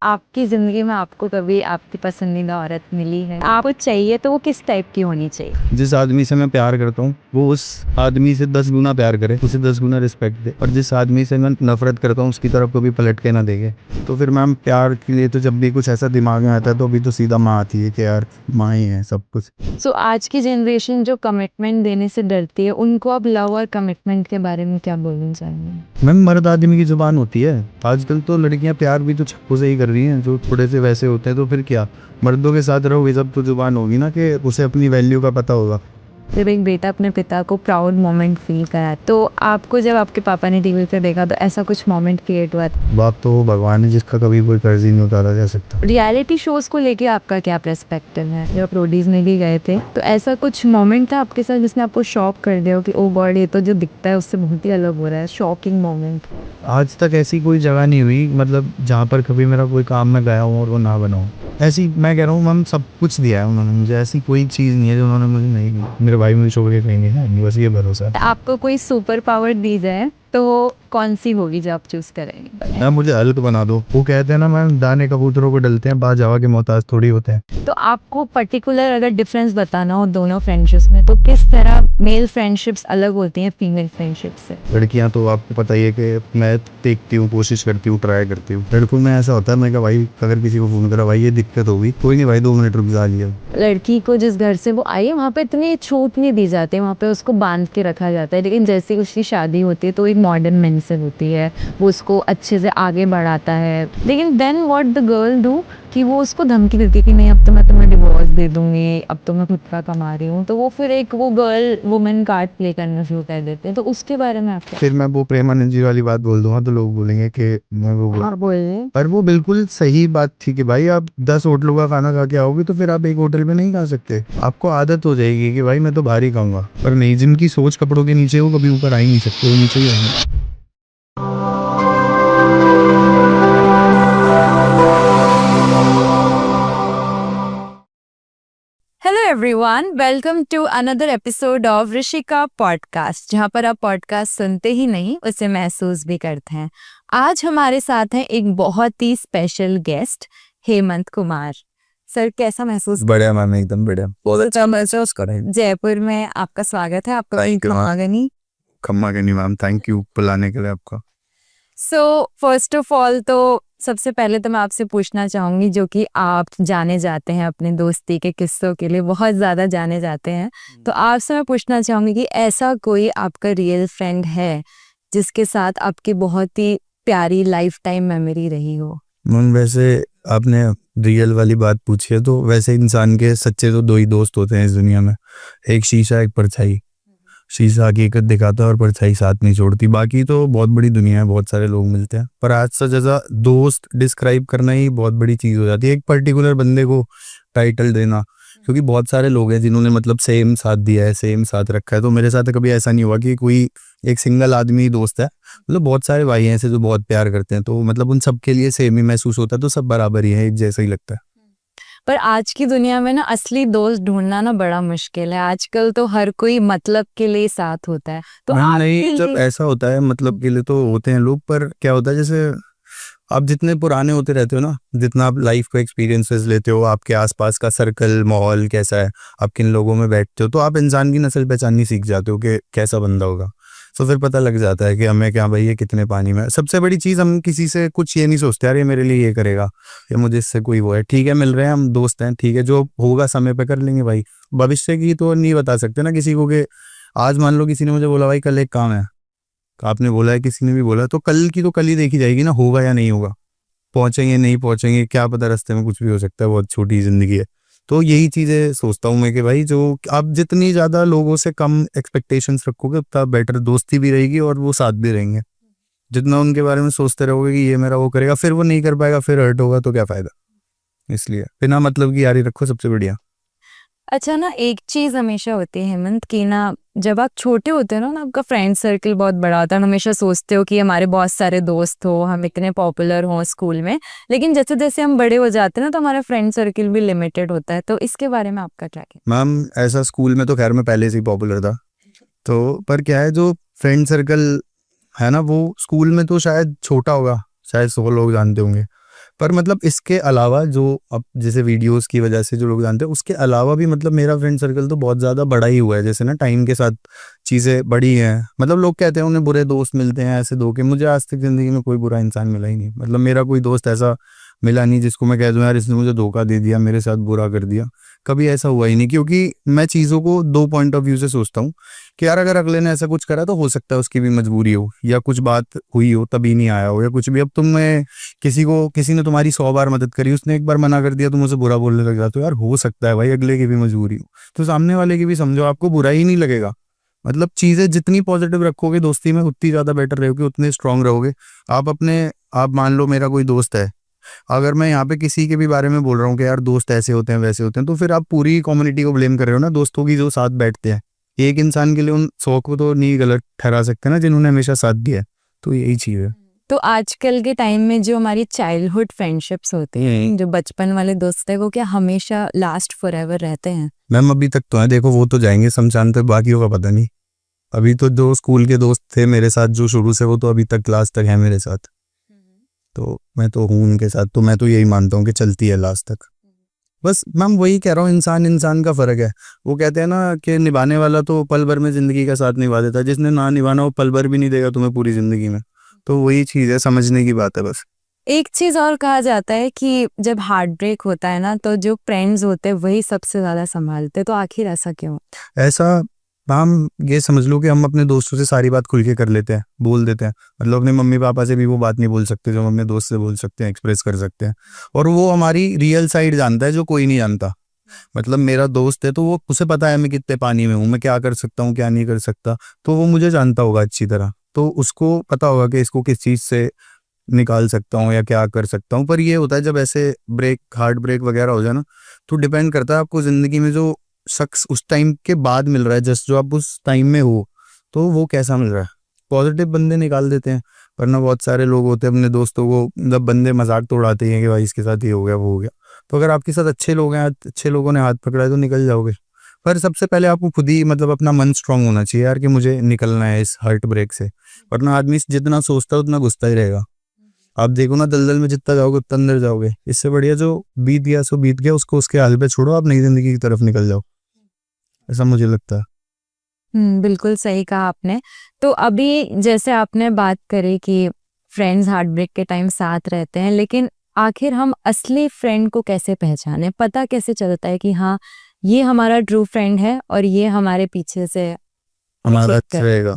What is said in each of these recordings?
आपकी ज़िंदगी में आपको कभी आपकी पसंदीदा औरत मिली है? आपको चाहिए तो वो किस टाइप की होनी चाहिए? जिस आदमी से मैं प्यार करता हूँ वो उस आदमी से 10 गुना प्यार करे, उसे 10 गुना रिस्पेक्ट दे, और जिस आदमी से मैं नफरत करता हूँ उसकी तरफ कभी पलट के ना देखे। तो फिर मैम प्यार के लिए तो जब भी कुछ ऐसा दिमाग में आता है तो अभी तो सीधा माँ आती है कि यार माँ ही है सब कुछ। सो आज की जनरेशन जो कमिटमेंट देने से डरती है, उनको आप लव और कमिटमेंट के बारे में क्या बोलना चाहेंगे? मैम मर्द आदमी की जुबान होती है। आजकल तो लड़कियां प्यार भी तो छप्पू से ही कर रही हैं जो थोड़े से वैसे होते हैं, तो फिर क्या मर्दों के साथ रहोगे जब तो जुबान होगी ना कि उसे अपनी वैल्यू का पता होगा। जब एक बेटा अपने पिता को प्राउड मोमेंट फील करा, तो आपको जब आपके पापा ने टीवी पे देखा तो ऐसा कुछ मोमेंट क्रिएट हुआ? बाप तो वो भगवान है जिसका कभी कोई कर्ज ही नहीं उतारा जा सकता। रियलिटी शोज को लेके आपका क्या पर्सपेक्टिव है? जब प्रोड्यूस में भी गए थे तो ऐसा कुछ मोमेंट था आपके साथ जिसने आपको शॉक कर दिया हो कि ओ गॉड, ये तो जो दिखता है उससे बहुत ही अलग हो रहा है? Shocking moment. आज तक ऐसी कोई जगह नहीं हुई मतलब जहाँ पर कभी मेरा कोई काम में गया हूँ और वो ना बना हो। ऐसी मैं कह रहा हूँ मैम सब कुछ दिया है उन्होंने मुझे, ऐसी कोई चीज़ नहीं है जो उन्होंने मुझे नहीं दी। मेरे भाई मुझे छोड़ के कहीं नहीं है, बस ये भरोसा है। आपको कोई सुपर पावर दी जाए तो कौन सी होगी जो आप चूज करेंगे? मैम मुझे हल्क बना दो। वो कहते हैं ना मैम दाने कबूतरों को डलते हैं, बाज हवा के मोहताज थोड़ी होते हैं। तो आपको पर्टिकुलर अगर डिफरेंस बताना हो दोनों फ्रेंडशिप्स में, तो किस तरह मेल फ्रेंडशिप्स अलग होती हैं फीमेल फ्रेंडशिप से? लड़कियां तो आपको पता ही है कि मैं देखती हूँ, कोशिश करती हूँ, ट्राई करती हूँ। लड़कों में ऐसा होता है मैं कहा भाई अगर किसी को फोन करा भाई ये दिक्कत होगी, कोई नहीं भाई 2 मिनट रुक जा लिया। लड़की को जिस घर से वो आई है वहाँ पे इतनी छूट नहीं दी जाती, वहाँ पे उसको बांध के रखा जाता है। लेकिन जैसे ही उसकी शादी होती है तो एक मॉडर्न मेंशन होती है, वो उसको अच्छे से आगे बढ़ाता है। लेकिन then what the girl do कि वो उसको धमकी देती है कि नहीं अब तो मैं तुम्हें डिवोर्स दे दूंगी, अब तो मैं खुद का कमा रही हूँ। तो वो फिर एक वो गर्ल वुमेन कार्ड प्ले करना शुरू कर देते हैं। तो उसके बारे में आप क्या? फिर मैं वो प्रेमानंद जी वाली बात बोल दूंगा तो लोग बोलेंगे कि मैं वो हाँ बोलिए। पर वो बिल्कुल सही बात थी कि भाई आप 10 होटलों का खाना खा के आओगे तो फिर आप एक होटल में नहीं खा सकते। आपको आदत हो जाएगी कि भाई मैं तो बाहर ही खाऊंगा, पर नहीं, जिनकी सोच कपड़ों के नीचे वो कभी ऊपर आ ही नहीं सकते, वो नीचे ही आएंगे। Hello everyone, welcome to another episode of Rishika podcast, जहाँ पर आप पॉडकास्ट सुनते ही नहीं उसे महसूस भी करते हैं। आज हमारे साथ हैं एक बहुत ही special guest, Hemant Kumar. Sir कैसा महसूस? बढ़िया मैम, एकदम बढ़िया, बहुत अच्छा महसूस करें। जयपुर में आपका स्वागत है। आपका खम्मागनी। खम्मा के नहीं मैम, थैंक यू बुलाने के लिए आपका। सो फर्स्ट ऑफ ऑल तो सबसे पहले तो मैं आपसे पूछना चाहूंगी, जो कि आप जाने जाते हैं अपने दोस्ती के किस्सों के लिए, बहुत ज़्यादा जाने जाते हैं, तो आपसे मैं पूछना चाहूंगी कि ऐसा कोई आपका रियल फ्रेंड है जिसके साथ आपकी बहुत ही प्यारी लाइफ टाइम मेमोरी रही हो? मन वैसे आपने रियल वाली बात पूछी है तो वैसे इंसान के सच्चे तो 2 ही दोस्त होते हैं इस दुनिया में, एक शीशा एक परछाई। शीशा हकीकत दिखाता है और परछाई साथ नहीं छोड़ती। बाकी तो बहुत बड़ी दुनिया है, बहुत सारे लोग मिलते हैं, पर आज से जैसा दोस्त डिस्क्राइब करना ही बहुत बड़ी चीज़ हो जाती है, एक पर्टिकुलर बंदे को टाइटल देना। क्योंकि बहुत सारे लोग हैं जिन्होंने मतलब सेम साथ दिया है, सेम साथ रखा है, तो मेरे साथ कभी ऐसा नहीं हुआ कि कोई एक सिंगल आदमी दोस्त है। मतलब बहुत सारे भाई हैं ऐसे जो बहुत प्यार करते हैं, तो मतलब उन सब के लिए सेम ही महसूस होता है, तो सब बराबर ही है, एक जैसा ही लगता है। पर आज की दुनिया में ना असली दोस्त ढूंढना ना बड़ा मुश्किल है। आजकल तो हर कोई मतलब के लिए साथ होता है। तो मैम आपके नहीं, जब लिए ऐसा होता है मतलब के लिए तो होते हैं लोग, पर क्या होता है जैसे आप जितने पुराने होते रहते हो ना, जितना आप लाइफ को एक्सपीरियंसेस लेते हो, आपके आसपास का सर्कल माहौल कैसा है, आप किन लोगों में बैठते हो, तो आप इंसान की नस्ल पहचाननी सीख जाते हो कि कैसा बंदा होगा। तो फिर पता लग जाता है कि हमें क्या भाई ये कितने पानी में। सबसे बड़ी चीज़, हम किसी से कुछ ये नहीं सोचते यार ये मेरे लिए ये करेगा या मुझे इससे कोई वो है, ठीक है मिल रहे हैं हम दोस्त हैं, ठीक है जो होगा समय पे कर लेंगे भाई। भविष्य की तो नहीं बता सकते ना किसी को कि आज मान लो किसी ने मुझे बोला भाई कल एक काम है, आपने बोला है, किसी ने भी बोला, तो कल की तो कल ही देखी जाएगी ना, होगा या नहीं होगा, पहुंचेंगे नहीं पहुंचेंगे क्या पता, रास्ते में कुछ भी हो सकता है, बहुत छोटी जिंदगी है। तो यही चीजें सोचता हूँ मैं कि भाई जो आप जितनी ज्यादा लोगों से कम एक्सपेक्टेशंस रखोगे उतना बेटर दोस्ती भी रहेगी और वो साथ भी रहेंगे। जितना उनके बारे में सोचते रहोगे कि ये मेरा वो करेगा, फिर वो नहीं कर पाएगा, फिर हर्ट होगा, तो क्या फायदा। इसलिए बिना मतलब की यारी रखो, सबसे बढ़िया। अच्छा ना, एक चीज हमेशा होती है हेमंत कि ना, जब आप छोटे होते हो ना, आपका फ्रेंड सर्कल बहुत बड़ा होता है, हमेशा सोचते हो कि हमारे बहुत सारे दोस्त हो, हम इतने पॉपुलर हों स्कूल में। लेकिन जैसे जैसे हम बड़े हो जाते हैं ना, तो हमारा फ्रेंड सर्कल भी लिमिटेड होता है। तो इसके बारे में आपका क्या कहना? मैम ऐसा स्कूल में तो खैर मैं पहले से ही पॉपुलर था, तो पर क्या है जो फ्रेंड सर्कल है ना वो स्कूल में तो शायद छोटा होगा, शायद 100 लोग जानते होंगे, पर मतलब इसके अलावा जो अब जैसे वीडियोस की वजह से जो लोग जानते हैं, उसके अलावा भी मतलब मेरा फ्रेंड सर्कल तो बहुत ज़्यादा बड़ा ही हुआ है। जैसे ना टाइम के साथ चीज़ें बढ़ी हैं। मतलब लोग कहते हैं उन्हें बुरे दोस्त मिलते हैं, ऐसे धोखे, मुझे आज तक ज़िंदगी में कोई बुरा इंसान मिला ही नहीं। मतलब मेरा कोई दोस्त ऐसा मिला नहीं जिसको मैं कह दूं यार इसने मुझे धोखा दे दिया, मेरे साथ बुरा कर दिया। कभी ऐसा हुआ ही नहीं, क्योंकि मैं चीज़ों को दो पॉइंट ऑफ व्यू से सोचता हूँ कि यार अगर अगले ने ऐसा कुछ करा तो हो सकता है उसकी भी मजबूरी हो, या कुछ बात हुई हो तभी नहीं आया हो, या कुछ भी। अब तुम्हें किसी ने तुम्हारी 100 बार मदद करी, उसने एक बार मना कर दिया, तुम उसे बुरा बोलने लग जाते हो, यार हो सकता है भाई अगले की भी मजबूरी हो, तो सामने वाले की भी समझो, आपको बुरा ही नहीं लगेगा। मतलब चीज़ें जितनी पॉजिटिव रखोगे दोस्ती में उतनी ज़्यादा बेटर रहोगे, उतने स्ट्रांग रहोगे। आप मान लो मेरा कोई दोस्त है, अगर मैं यहाँ पे किसी के भी बारे में बोल रहा हूँ कि यार दोस्त ऐसे होते हैं वैसे होते हैं, तो फिर आप पूरी कम्युनिटी को ब्लेम कर रहे हो ना, दोस्तों की जो साथ बैठते हैं। एक इंसान के लिए उन 100 को तो नहीं गलत ठहरा सकते ना, जिन्होंने हमेशा साथ दिया है। तो यही चीज़ है। तो आजकल के टाइम में जो हमारी चाइल्डहुड फ्रेंडशिप्स होती हैं, जो बचपन वाले दोस्त है, वो क्या हमेशा लास्ट फॉरएवर रहते हैं? मैम अभी तक तो है, देखो वो तो जाएंगे शमशान तक, बाकियों का पता नहीं। अभी तो जो स्कूल के दोस्त थे मेरे साथ जो शुरू से, वो तो अभी तक लास्ट तक है मेरे साथ। तो मैं तो हूँ उनके साथ, तो मैं तो यही मानता हूँ कि चलती है लास्ट तक। बस मैम वही कह रहा हूँ, इंसान इंसान का फ़र्क है। वो कहते हैं ना कि निभाने वाला तो पल भर में ज़िंदगी का साथ निभा देता है, जिसने ना निभाना वो पल भर भी नहीं देगा तुम्हें पूरी ज़िंदगी में। तो वही चीज़ है, समझने की बात है बस। एक चीज और कहा जाता है कि जब हार्ट ब्रेक होता है ना, तो जो फ्रेंड्स होते हैं वही सबसे ज्यादा संभालते हैं। तो आखिर ऐसा क्यों? ऐसा हम ये समझ लो कि हम अपने दोस्तों से सारी बात खुल के कर लेते हैं, बोल देते हैं। मतलब अपने मम्मी पापा से भी वो बात नहीं बोल सकते जो हम अपने दोस्त से बोल सकते हैं, एक्सप्रेस कर सकते हैं। और वो हमारी रियल साइड जानता है जो कोई नहीं जानता। मतलब मेरा दोस्त है तो वो, उसे पता है मैं कितने पानी में हूँ, मैं क्या कर सकता हूँ क्या नहीं कर सकता, तो वो मुझे जानता होगा अच्छी तरह। तो उसको पता होगा कि इसको किस चीज़ से निकाल सकता हूँ या क्या कर सकता हूँ। पर ये होता है जब ऐसे हार्ट ब्रेक वगैरह हो जाए ना, तो डिपेंड करता है आपको ज़िंदगी में जो शख्स उस टाइम के बाद मिल रहा है, जस्ट जो आप उस टाइम में हो, तो वो कैसा मिल रहा है। पॉजिटिव बंदे निकाल देते हैं, वरना बहुत सारे लोग होते हैं अपने दोस्तों को, मतलब बंदे मजाक तो उड़ाते हैं कि भाई इसके साथ ये हो गया वो हो गया। तो अगर आपके साथ अच्छे लोग हैं, अच्छे लोगों ने हाथ पकड़ा है, तो निकल जाओगे। पर सबसे पहले आपको खुद ही मतलब अपना मन स्ट्रांग होना चाहिए यार कि मुझे निकलना है इस हार्ट ब्रेक से। वरना आदमी जितना सोचता है उतना घुसता ही रहेगा। आप देखो ना, दलदल में जितना जाओगे उतना अंदर जाओगे। इससे बढ़िया जो बीत गया सो बीत गया, उसको उसके हाल पे छोड़ो, आप नई जिंदगी की तरफ निकल जाओ, ऐसा मुझे लगता है। बिल्कुल सही कहा आपने। तो अभी जैसे आपने बात करी कि फ्रेंड्स हार्ट ब्रेक के टाइम साथ रहते हैं, लेकिन आखिर हम असली फ्रेंड को कैसे पहचाने? पता कैसे चलता है कि हाँ, ये हमारा ट्रू फ्रेंड है और ये हमारे पीछे से हमारा check अच्छा कर। रहेगा।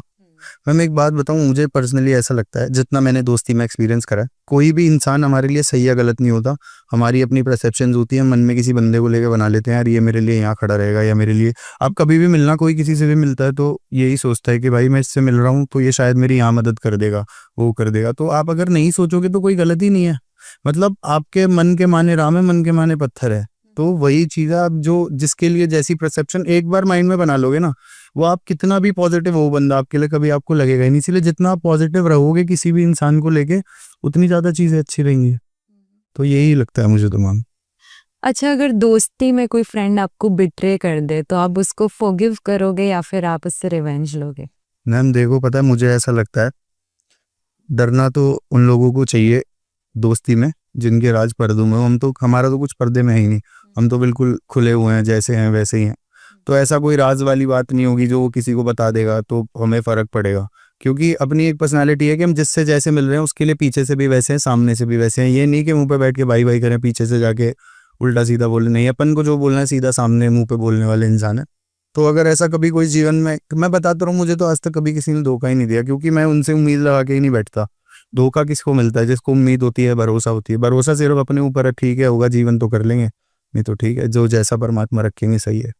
मैम एक बात बताऊं, मुझे पर्सनली ऐसा लगता है, जितना मैंने दोस्ती में एक्सपीरियंस करा है, कोई भी इंसान हमारे लिए सही या गलत नहीं होता। हमारी अपनी परसेप्शंस होती है, मन में किसी बंदे को लेकर बना लेते हैं यार ये मेरे लिए यहाँ खड़ा रहेगा, या मेरे लिए। आप कभी भी मिलना, कोई किसी से भी मिलता है तो यही सोचता है कि भाई मैं इससे मिल रहा हूँ तो ये शायद मेरी यहाँ मदद कर देगा, वो कर देगा। तो आप अगर नहीं सोचोगे तो कोई गलत ही नहीं है। मतलब आपके मन के माने राम है, मन के माने पत्थर है। तो वही चीज़ है, आप जो जिसके लिए जैसी परसेप्शन एक बार माइंड में बना लोगे ना, वो आप कितना भी पॉजिटिव हो बंदा आपके लिए, कभी आपको लगेगा ही नहीं। इसलिए जितना आप पॉजिटिव रहोगे किसी भी इंसान को लेके, उतनी ज़्यादा चीज़ें अच्छी रहेंगी। तो यही लगता है मुझे तो मैम। अच्छा, अगर दोस्ती में कोई फ्रेंड आपको बिट्रे कर दे, तो आप उसको फॉरगिव करोगे या फिर आप उससे रिवेंज लोगे? मैम देखो, पता है मुझे ऐसा लगता है, डरना तो उन लोगों को चाहिए दोस्ती में जिनके राज पर्दों में हो। हम तो, हमारा तो कुछ पर्दे में है ही नहीं, हम तो बिल्कुल खुले हुए हैं, जैसे हैं वैसे ही हैं। तो ऐसा कोई राज वाली बात नहीं होगी जो वो किसी को बता देगा तो हमें फ़र्क पड़ेगा। क्योंकि अपनी एक पर्सनालिटी है कि हम जिससे जैसे मिल रहे हैं उसके लिए पीछे से भी वैसे हैं, सामने से भी वैसे हैं। ये नहीं कि मुंह पे बैठ के भाई भाई करें, पीछे से जाके उल्टा सीधा बोले। नहीं, अपन को जो बोलना है सीधा सामने मुंह पे बोलने वाले इंसान है। तो अगर ऐसा कभी कोई जीवन में, मैं बताता रहा हूँ, मुझे तो आज तक कभी किसी ने धोखा ही नहीं दिया, क्योंकि मैं उनसे उम्मीद लगा के ही नहीं बैठता। धोखा किसको मिलता है? जिसको उम्मीद होती है, भरोसा होती है। भरोसा सिर्फ अपने ऊपर है, ठीक है होगा जीवन तो कर लेंगे, नहीं तो ठीक है, जो जैसा परमात्मा रखेंगे सही है।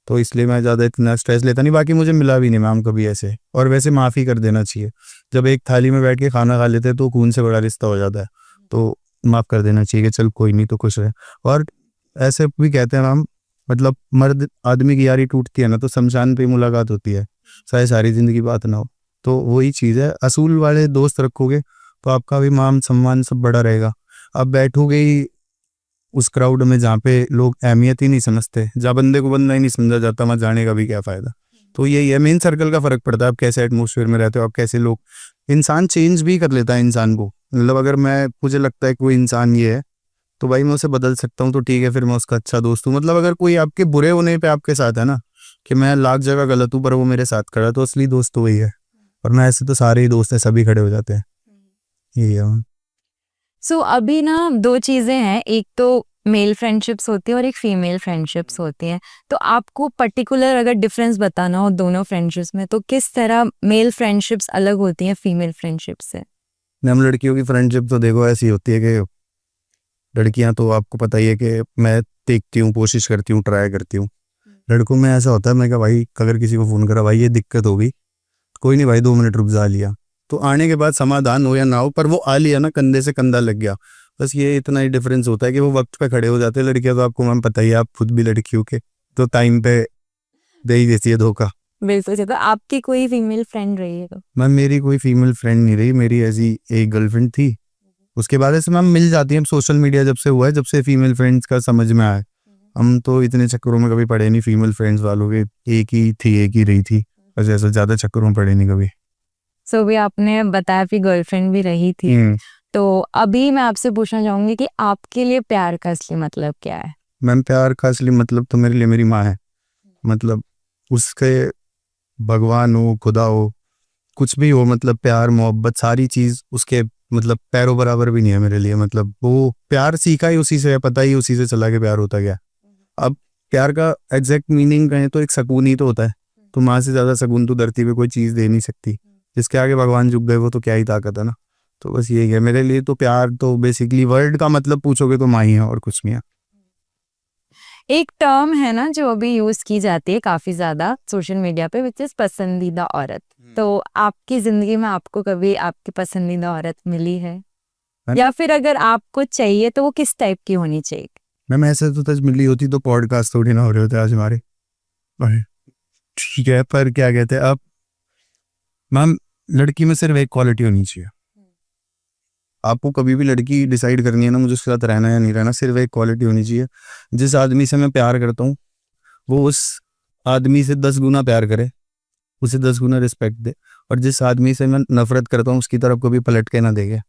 तो इसलिए मैं ज़्यादा इतना स्ट्रेस लेता नहीं। बाकी मुझे मिला भी नहीं मैम कभी ऐसे। और वैसे माफ़ी कर देना चाहिए, जब एक थाली में बैठ के खाना खा लेते हैं तो खून से बड़ा रिश्ता हो जाता है, तो माफ़ कर देना चाहिए कि चल कोई नहीं, तो खुश रहे। और ऐसे भी कहते हैं मैम, मतलब मर्द आदमी की यारी टूटती है ना तो शमशान पे मुलाकात होती है, चाहे सारी ज़िंदगी बात ना हो। तो वही चीज़ है, असूल वाले दोस्त रखोगे तो आपका भी मान सम्मान सब बड़ा रहेगा। अब बैठोगे ही उस क्राउड में जहाँ पे लोग अहमियत ही नहीं समझते, जहाँ बंदे को बंदा ही नहीं समझा जाता, वहाँ जाने का भी क्या फ़ायदा। तो यही है, मेन सर्कल का फ़र्क पड़ता है, आप कैसे एटमोसफेयर में रहते हो, आप कैसे लोग। इंसान चेंज भी कर लेता है इंसान को, मतलब अगर मैं मुझे लगता है कोई इंसान ये है तो भाई मैं उसे बदल सकता हूँ तो ठीक है, फिर मैं उसका अच्छा दोस्त हूँ। मतलब अगर कोई आपके बुरे होने पे आपके साथ है ना, कि मैं लाख जगह गलत हूँ पर वो मेरे साथ खड़ा है, तो असली दोस्त तो वही है। वरना ऐसे तो सारे ही दोस्त हैं, सभी खड़े हो जाते हैं। यही है। सो अभी ना दो चीज़ें हैं, एक तो मेल फ्रेंडशिप्स होती है और एक फीमेल फ्रेंडशिप्स होती हैं। तो आपको पर्टिकुलर अगर डिफरेंस बताना हो दोनों फ्रेंडशिप्स में, तो किस तरह मेल फ्रेंडशिप्स अलग होती हैं फीमेल फ्रेंडशिप से? हम लड़कियों की फ्रेंडशिप तो देखो ऐसी होती है कि लड़कियां तो आपको पता ही है कि मैं देखती हूँ, कोशिश करती हूँ, ट्राई करती हूँ। लड़कों में ऐसा होता है, मैं कहा भाई अगर किसी को फ़ोन करा भाई ये दिक्कत होगी, कोई नहीं भाई 2 मिनट रुक जा, लिया। तो आने के बाद समाधान हो या ना हो पर वो आ लिया ना, कंधे से कंधा लग गया। बस ये इतना ही डिफरेंस होता है कि वो वक्त पे खड़े हो जाते हैं। लड़कियां तो आपको मैम पता ही है, आप खुद भी लड़कियों के, तो टाइम पे दे ही देती है धोखा। बिल्कुल सही। तो आपकी कोई फीमेल फ्रेंड रही है तो? मैम मेरी कोई फीमेल फ्रेंड नहीं रही, मेरी ऐसी एक गर्लफ्रेंड थी। उसके बाद ऐसे मैम मिल जाती है, सोशल मीडिया जब से हुआ है, जब से फीमेल फ्रेंड्स का समझ में आया। हम तो इतने चक्करों में कभी पड़े नहीं फीमेल फ्रेंड्स वालों के, एक ही थी, एक ही रही थी, बस ऐसा ज़्यादा चक्करों में पड़े नहीं कभी। सो भी आपने बताया आपकी गर्लफ्रेंड भी रही थी, तो अभी मैं आपसे पूछना चाहूंगी कि आपके लिए प्यार का असली मतलब क्या है? मैम प्यार का असली मतलब तो मेरे लिए मेरी माँ है। मतलब उसके, भगवान हो, खुदा हो, कुछ भी हो, मतलब प्यार मोहब्बत सारी चीज़ उसके मतलब पैरों बराबर भी नहीं है मेरे लिए। मतलब वो प्यार सीखा ही उसी से है, पता ही उसी से चला के प्यार होता गया। अब प्यार का एग्जैक्ट मीनिंग कहें तो एक सुकून ही तो होता है। तो माँ से ज़्यादा सुकून तो धरती पे कोई चीज़ दे नहीं सकती। जिसके आगे भगवान झुक गए वो तो क्या ही ताकत है ना। तो बस यही है मेरे लिए, तो प्यार तो बेसिकली वर्ड का मतलब पूछोगे तो माँ ही है और कुछ नहीं है। एक टर्म है ना जो अभी यूज की जाती है काफी ज्यादा सोशल मीडिया पे, विच इज पसंदीदा औरत। तो आपकी जिंदगी में आपको कभी आपकी पसंदीदा औरत मिली है? या फिर अगर आपको चाहिए तो वो किस टाइप की होनी चाहिए? मैम ऐसे तो तज मिली होती तो पॉडकास्ट थोड़ी ना हो रहे होते आज हमारे। पर ठीक है, पर क्या कहते हैं अब, मैम लड़की में सिर्फ एक क्वालिटी होनी चाहिए। आपको कभी भी लड़की डिसाइड करनी है ना मुझे उसके साथ रहना या नहीं रहना, सिर्फ एक क्वालिटी होनी चाहिए। जिस आदमी से मैं प्यार करता हूँ वो उस आदमी से 10 गुना प्यार करे, उसे 10 गुना रिस्पेक्ट दे। और जिस आदमी से मैं नफरत करता हूँ उसकी तरफ कभी पलट के ना देखे।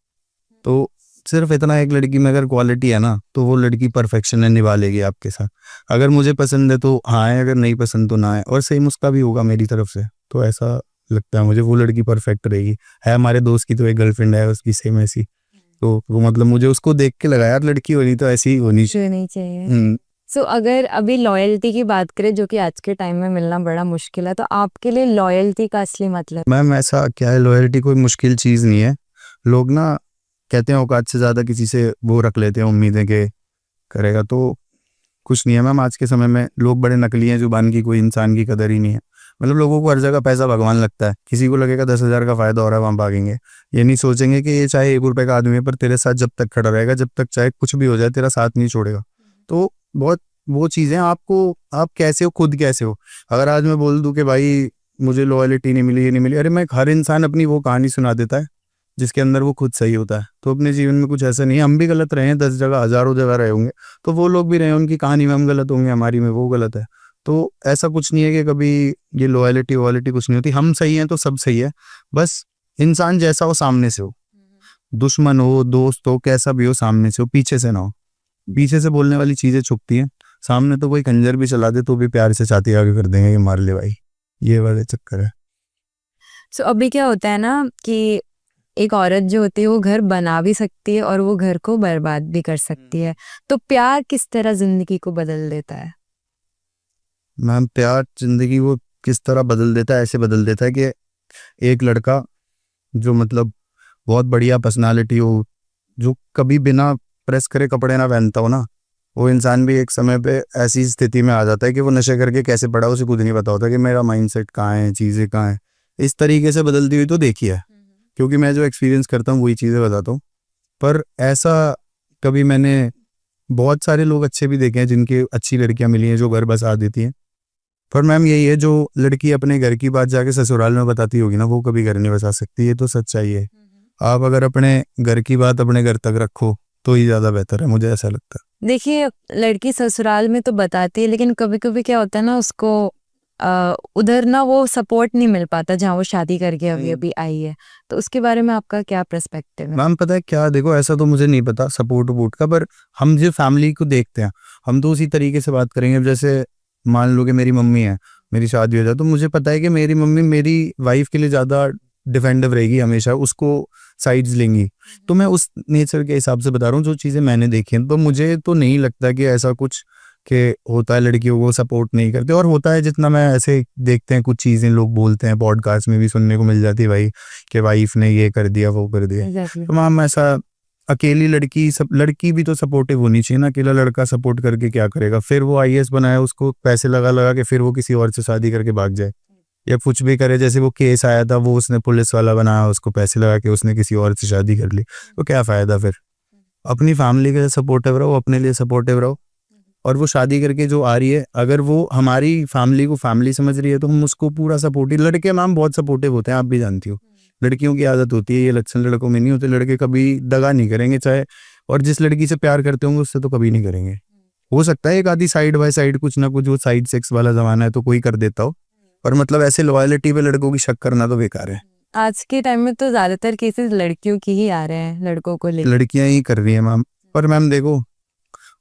तो सिर्फ इतना, एक लड़की में अगर क्वालिटी है ना तो वो लड़की परफेक्शन है, निभा लेगी आपके साथ। अगर मुझे पसंद है तो हाँ है, अगर नहीं पसंद तो ना है। और सेम उसका भी होगा मेरी तरफ से। तो ऐसा लगता है मुझे वो लड़की परफेक्ट रहेगी। है हमारे दोस्त की तो एक गर्लफ्रेंड है, उसकी सेम ऐसी। तो वो मतलब मुझे उसको देख के लगा यार लड़की होनी तो ऐसी ही होनी नहीं चाहिए। चाहिए। सो अगर अभी लॉयल्टी की बात करें, जो कि आज के टाइम में मिलना बड़ा मुश्किल है, तो आपके लिए लॉयल्टी का असली मतलब? मैम ऐसा क्या है, लॉयल्टी कोई मुश्किल चीज़ नहीं है। लोग ना कहते हैं औकात से ज़्यादा किसी से वो रख लेते हैं उम्मीदें के करेगा, तो कुछ नहीं है मैम। आज के समय में लोग बड़े नकली हैं, जुबान की कोई इंसान की कदर ही नहीं है। मतलब लोगों को हर जगह पैसा भगवान लगता है। किसी को लगेगा 10,000 का फ़ायदा हो रहा है वहाँ भागेंगे। ये नहीं सोचेंगे कि ये चाहे 1 रुपए का आदमी है पर तेरे साथ जब तक खड़ा रहेगा, जब तक चाहे कुछ भी हो जाए तेरा साथ नहीं छोड़ेगा। तो बहुत वो चीज़ें आपको, आप कैसे हो, खुद कैसे हो। अगर आज मैं बोल दूं कि भाई मुझे लॉयल्टी नहीं मिली, ये नहीं मिली, अरे मैं, हर इंसान अपनी वो कहानी सुना देता है जिसके अंदर वो खुद सही होता है। तो अपने जीवन में कुछ ऐसा नहीं है, हम भी गलत रहे हैं 10 जगह, हज़ारों जगह रहे होंगे, तो वो लोग भी रहे, उनकी कहानी में हम गलत होंगे, हमारी में वो गलत है। तो ऐसा कुछ नहीं है कि कभी ये लॉयल्टी वॉयल्टी कुछ नहीं होती। हम सही हैं तो सब सही है। बस इंसान जैसा हो सामने से हो, दुश्मन हो दोस्त हो कैसा भी हो सामने से हो, पीछे से ना हो। पीछे से बोलने वाली चीज़ें छुपती हैं, सामने तो कोई खंजर भी चला दे तो भी प्यार से छाती आगे कर देंगे कि मार ले भाई। ये वाले चक्कर है। सो अभी क्या होता है ना कि एक औरत जो होती है वो घर बना भी सकती है और वो घर को बर्बाद भी कर सकती है। तो प्यार किस तरह जिंदगी को बदल देता है? मैम प्यार जिंदगी वो किस तरह बदल देता है, ऐसे बदल देता है कि एक लड़का जो मतलब बहुत बढ़िया पर्सनालिटी हो, जो कभी बिना प्रेस करे कपड़े ना पहनता हो ना, वो इंसान भी एक समय पे ऐसी स्थिति में आ जाता है कि वो नशे करके कैसे पड़ा उसे खुद नहीं पता होता कि मेरा माइंडसेट कहाँ है, चीज़ें कहाँ हैं। इस तरीके से बदलती हुई तो देखी है, क्योंकि मैं जो एक्सपीरियंस करता हूँ वही चीज़ें बताता हूँ। पर ऐसा कभी मैंने बहुत सारे लोग अच्छे भी देखे हैं जिनकी अच्छी लड़कियां मिली हैं जो घर बसा देती हैं। पर मैम यही है, जो लड़की अपने घर की बात जाके ससुराल में बताती होगी ना वो कभी घर नहीं बसा सकती, ये तो सच्चाई है। आप अगर अपने घर की बात अपने घर तक रखो तो ही ज़्यादा बेहतर है, मुझे ऐसा लगता है। देखिए, लड़की ससुराल में तो बताती है, लेकिन कभी कभी क्या होता है ना, उसको उधर ना वो सपोर्ट नहीं मिल पाता जहाँ वो शादी करके अभी अभी आई है, तो उसके बारे में आपका क्या पर्सपेक्टिव है? मैम पता है क्या, देखो ऐसा तो मुझे नहीं पता सपोर्ट वपोर्ट का, पर हम जो फैमिली को देखते हैं हम तो उसी तरीके से बात करेंगे। अब जैसे मान लो कि मेरी मम्मी है, मेरी शादी हो जाए तो मुझे पता है कि मेरी मम्मी मेरी वाइफ के लिए ज़्यादा डिफेंडिव रहेगी, हमेशा उसको साइड्स लेंगी। तो मैं उस नेचर के हिसाब से बता रहा हूँ जो चीज़ें मैंने देखी हैं। तो मुझे तो नहीं लगता कि ऐसा कुछ कि होता है लड़कियों को सपोर्ट नहीं करते, और होता है जितना मैं ऐसे देखते हैं कुछ चीज़ें लोग बोलते हैं पॉडकास्ट में भी सुनने को मिल जाती है भाई कि वाइफ ने ये कर दिया वो कर दिया। एग्जैक्टली। तो मैम ऐसा अकेली लड़की सब लड़की भी तो सपोर्टिव होनी चाहिए ना, अकेला लड़का सपोर्ट करके क्या करेगा? फिर वो आईएएस बनाया, उसको पैसे लगा लगा के फिर वो किसी और से शादी करके भाग जाए या कुछ भी करे। जैसे वो केस आया था, वो उसने पुलिस वाला बनाया, उसको पैसे लगा के उसने किसी और से शादी कर ली, तो क्या फायदा? फिर अपनी फैमिली के लिए सपोर्टिव रहो, अपने लिए सपोर्टिव रहो। और वो शादी करके जो आ रही है, अगर वो हमारी फैमिली को फैमिली समझ रही है तो हम उसको पूरा सपोर्टिव। लड़के मैम बहुत सपोर्टिव होते हैं, आप भी जानती हो। लड़कियों की आदत होती है, ये लक्षण लड़कों में नहीं होते। लड़के कभी दगा नहीं करेंगे चाहे, और जिस लड़की से प्यार करते होंगे उससे तो कभी नहीं करेंगे। हो सकता है एक आधी साइड बाय साइड कुछ ना कुछ, वो साइड सेक्स वाला जमाना है तो कोई कर देता हो, पर मतलब ऐसे लॉयलिटी पे लड़कों की शक करना तो बेकार है। आज के टाइम में तो ज्यादातर केसेस लड़कियों की ही आ रहे हैं लड़कों को लेकर। लड़कियां ही कर रही है मैम, पर मैम देखो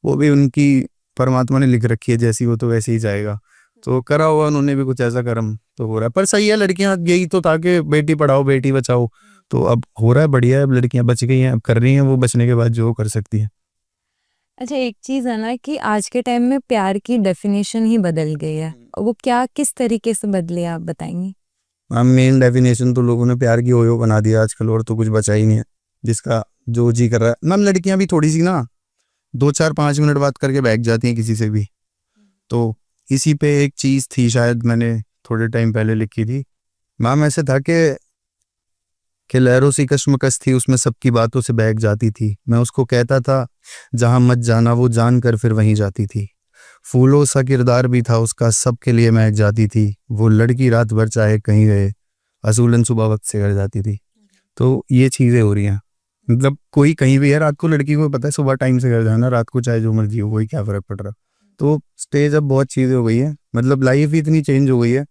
वो भी उनकी परमात्मा ने लिख रखी है, जैसी वो तो वैसे ही जाएगा। तो करा हुआ उन्होंने भी कुछ ऐसा कर्म तो हो रहा है। पर सही है, लड़कियां यही तो था कि बेटी पढ़ाओ बेटी बचाओ, तो अब हो रहा है, बढ़िया है। अब लड़कियां बच गई हैं, अब कर रही हैं वो बचने के बाद जो कर सकती हैं। अच्छा, एक चीज है ना कि आज के टाइम में प्यार की डेफिनेशन ही बदल गई है, वो क्या किस तरीके से बदली है, आप बताएंगे? मैम मेन डेफिनेशन तो लोगों ने प्यार की ओयो बना दिया आजकल, और तो कुछ बचा ही नहीं है। जिसका जो जी कर रहा है। मैम लड़कियां भी थोड़ी सी ना 2-4-5 मिनट बात करके बैठ जाती हैं किसी से भी। तो इसी पे एक चीज थी, शायद मैंने थोड़े टाइम पहले लिखी थी मैम। ऐसे था कि लहरों सी कशमकश थी, उसमें सबकी बातों से बहक जाती थी। मैं उसको कहता था जहां मत जाना, वो जान कर फिर वहीं जाती थी। फूलों सा किरदार भी था उसका, सबके लिए महक जाती थी। वो लड़की रात भर चाहे कहीं रहे, असूलन सुबह वक्त से घर जाती थी। तो ये चीजें हो रही हैं, मतलब कोई कहीं भी है, रात को लड़की को पता है सुबह टाइम से घर जाना, रात को चाहे जो मर्जी हो, कोई क्या फर्क पड़ रहा। तो स्टेज अब बहुत चीजें हो गई है, मतलब लाइफ ही इतनी चेंज हो गई है।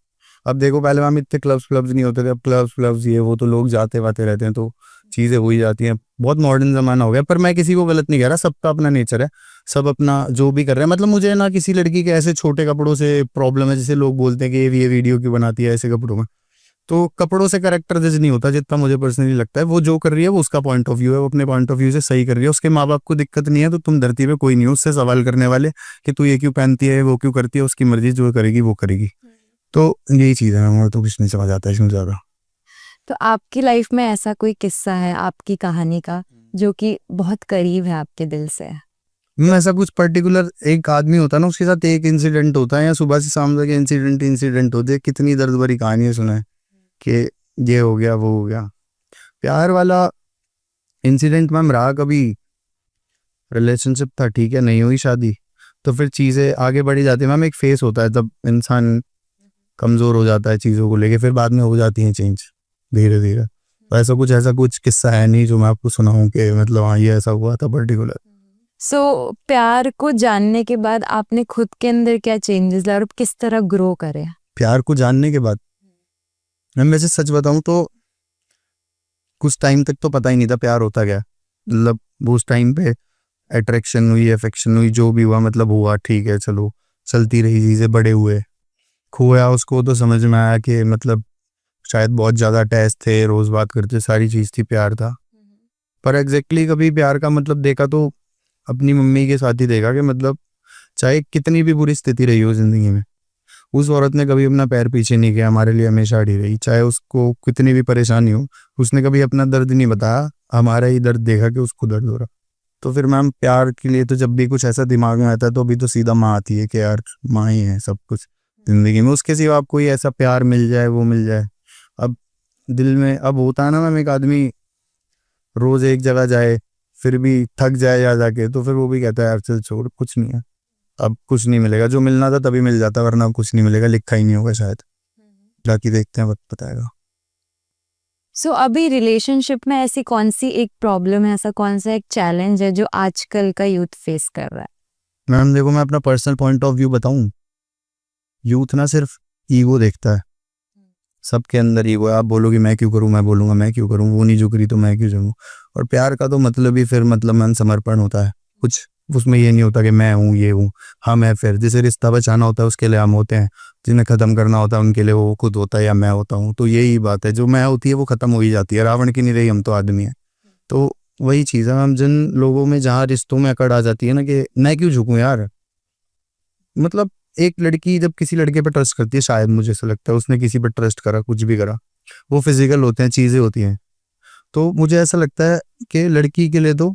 अब देखो पहले हम इतने क्लब्स नहीं होते थे, अब क्लब्स ये वो तो लोग जाते वाते रहते हैं, तो चीजें हो ही जाती हैं। बहुत मॉडर्न जमाना हो गया, पर मैं किसी को गलत नहीं कह रहा, सबका अपना नेचर है, सब अपना जो भी कर रहे हैं। मतलब मुझे ना किसी लड़की के ऐसे छोटे कपड़ों से प्रॉब्लम है, जैसे लोग बोलते हैं कि ये वीडियो क्यों बनाती है ऐसे कपड़ों में। तो कपड़ों से करेक्टर जज नहीं होता, जितना मुझे पर्सनली लगता है। वो जो कर रही है वो उसका पॉइंट ऑफ व्यू है, वो अपने पॉइंट ऑफ व्यू से सही कर रही है। उसके माँ बाप को दिक्कत नहीं है, तो तुम धरती पे कोई नहीं हो उससे सवाल करने वाले कि तू ये क्यों पहनती है वो क्यों करती है। उसकी मर्जी, जो करेगी वो करेगी। तो यही चीज़ है, मुझे तो कुछ नहीं समझ आता इसमें ज़्यादा। तो आपकी लाइफ में ऐसा कोई किस्सा है आपकी कहानी का जो कि बहुत करीब है आपके दिल से? ऐसा कुछ पर्टिकुलर एक आदमी होता है ना, उसके साथ एक इंसिडेंट होता है, या सुबह से शाम तक इंसिडेंट होते हैं। कितनी दर्द भरी कहानियां सुना कि ये हो गया वो हो गया। प्यार वाला इंसिडेंट मैम रहा कभी, रिलेशनशिप था, ठीक है, नहीं हुई शादी, तो फिर चीज़ें आगे बढ़ी जाती है मैम। एक फेस होता है तब इंसान कमज़ोर हो जाता है चीज़ों को लेके, फिर बाद में हो जाती हैं चेंज धीरे धीरे। तो ऐसा कुछ किस्सा है नहीं जो मैं आपको सुनाऊं कि मतलब हाँ ये ऐसा हुआ था पर्टिकुलर। सो प्यार को जानने के बाद आपने खुद के अंदर क्या चेंजेस लाए और किस तरह ग्रो करे? प्यार को जानने के बाद मैम वैसे सच बताऊं तो कुछ टाइम तक तो पता ही नहीं था प्यार होता क्या। मतलब वो उस टाइम पे अट्रैक्शन हुई, अफेक्शन हुई, जो भी हुआ मतलब हुआ, ठीक है चलो, चलती रही चीज़ें, बड़े हुए, खोया उसको तो समझ में आया कि मतलब शायद बहुत ज़्यादा अटैच थे, रोज़ बात करते, सारी चीज़ थी, प्यार था। पर एग्जैक्टली कभी प्यार का मतलब देखा तो अपनी मम्मी के साथ ही देखा कि मतलब चाहे कितनी भी बुरी स्थिति रही हो ज़िंदगी में, उस औरत ने कभी अपना पैर पीछे नहीं किया, हमारे लिए हमेशा अड़ी रही। चाहे उसको कितनी भी परेशानी हो, उसने कभी अपना दर्द नहीं बताया, हमारा ही दर्द देखा कि उसको दर्द हो रहा। तो फिर मैम प्यार के लिए तो जब भी कुछ ऐसा दिमाग में आता है तो अभी तो सीधा माँ आती है कि यार माँ ही है सब कुछ जिंदगी में, उसके सिवा आप कोई ऐसा प्यार मिल जाए वो मिल जाए। अब दिल में अब होता है ना मैम, एक आदमी रोज एक जगह जाए फिर भी थक जाए जा जाके, तो फिर वो भी कहता है यार चल छोड़, कुछ नहीं है, अब कुछ नहीं मिलेगा। जो मिलना था तभी मिल जाता, वरना कुछ नहीं मिलेगा, लिखा ही नहीं होगा शायद। बाकी देखते हैं, वक्त बताएगा। सो अभी रिलेशनशिप में ऐसी कौन सी एक प्रॉब्लम है, ऐसा कौन सा एक चैलेंज है जो आजकल का यूथ फेस कर रहा है? मैम देखो मैं अपना पर्सनल पॉइंट ऑफ व्यू बताऊं, यूथ ना सिर्फ ईगो देखता है, सबके अंदर ईगो है। आप बोलोगे मैं क्यों करूँ, मैं बोलूँगा मैं क्यों करूँ, वो नहीं झुक रही तो मैं क्यों झुकूँ। और प्यार का तो मतलब ही फिर मतलब मन समर्पण होता है, कुछ उसमें ये नहीं होता कि मैं हूँ ये हूँ, हम है। फिर जिसे रिश्ता बचाना होता है उसके लिए हम होते हैं, जिन्हें ख़त्म करना होता है उनके लिए वो खुद होता है या मैं होता हूँ। तो यही बात है, जो मैं होती है वो ख़त्म हो ही जाती है। रावण की नहीं रही, हम तो आदमी हैं। तो वही चीज़ है, हम जिन लोगों में जहाँ रिश्तों में अकड़ आ जाती है ना कि मैं क्यों झुकूँ यार। मतलब एक लड़की जब किसी लड़के पर ट्रस्ट करती है, शायद मुझे ऐसा लगता है उसने किसी पर ट्रस्ट करा, कुछ भी करा, वो फिजिकल होते हैं, चीज़ें होती हैं। तो मुझे ऐसा लगता है कि लड़की के लिए तो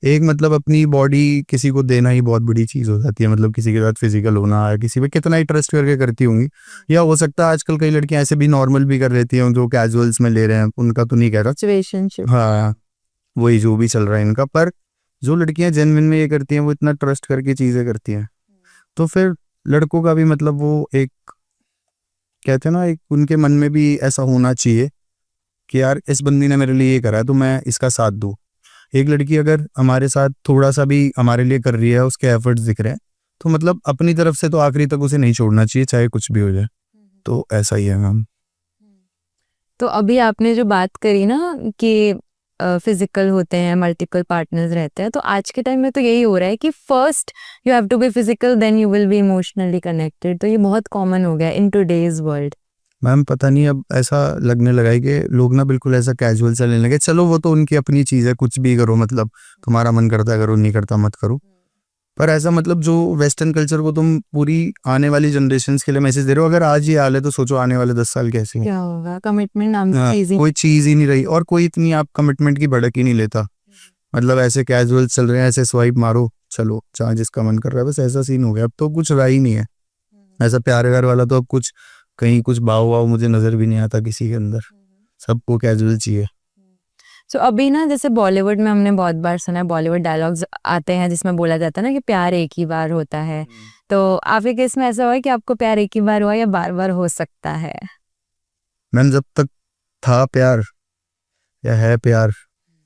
एक मतलब अपनी बॉडी किसी को देना ही बहुत बड़ी चीज़ हो जाती है। मतलब किसी के साथ फिजिकल होना या किसी पे कितना ही ट्रस्ट करके करती होंगी, या हो सकता है आजकल कई लड़कियां ऐसे भी नॉर्मल भी कर लेती हैं जो कैजुअल्स में ले रहे हैं, उनका तो नहीं कह रहा। सिचुएशनशिप। हाँ, वही जो भी चल रहा है इनका। पर जो लड़कियां जेन्युइन में ये करती हैं वो इतना ट्रस्ट करके चीज़ें करती हैं, तो फिर लड़कों का भी मतलब वो एक कहते हैं ना, एक उनके मन में भी ऐसा होना चाहिए कि यार इस बंदी ने मेरे लिए ये करा है तो मैं इसका साथ दूँ। एक लड़की अगर हमारे साथ थोड़ा सा भी हमारे लिए कर रही है, उसके एफर्ट्स दिख रहे हैं, तो मतलब अपनी तरफ से तो आखिरी तक उसे नहीं छोड़ना चाहिए, चाहे कुछ भी हो जाए। तो ऐसा ही है मैम। तो अभी आपने जो बात करी ना कि फिजिकल होते हैं, मल्टीपल पार्टनर्स रहते हैं, तो आज के टाइम में तो यही हो रहा है कि first you have to be physical then you will be emotionally connected. तो ये बहुत कॉमन हो गया इन टुडेज वर्ल्ड। मैम पता नहीं अब ऐसा लगने लगा है कि लोग ना बिल्कुल ऐसा कैजुअल सा लेने लगे। चलो वो तो उनकी अपनी चीज़ है, कुछ भी करो, मतलब तुम्हारा मन करता है करो, नहीं करता मत करो। पर ऐसा मतलब जो वेस्टर्न कल्चर को तुम पूरी आने वाली जनरेशन के लिए मैसेज दे रहे हो, अगर आज ये हाल है तो सोचो आने वाले 10 साल कैसे हैं। क्या होगा, कमिटमेंट नाम हाँ, की चीज ही कोई चीज़ ही नहीं रही, और कोई इतनी आप कमिटमेंट की भड़क ही नहीं लेता। मतलब ऐसे कैजुअल चल रहे हैं, ऐसे स्वाइप मारो चलो जहाँ जिसका मन कर रहा है, बस ऐसा सीन हो गया। अब तो कुछ रहा ही नहीं है ऐसा प्यार व्यार वाला। तो अब कुछ कहीं कुछ भाव वाव मुझे नजर भी नहीं आता किसी के अंदर, सबको कैजुअल चाहिए। सो अभी ना जैसे बॉलीवुड में हमने बहुत बार सुना है, बॉलीवुड डायलॉग्स आते हैं जिसमें बोला जाता है ना कि प्यार एक ही बार होता है। तो आपके केस में ऐसा हुआ है कि आपको प्यार एक ही बार हुआ या बार बार हो सकता है? मैंने जब तक था प्यार, या है प्यार,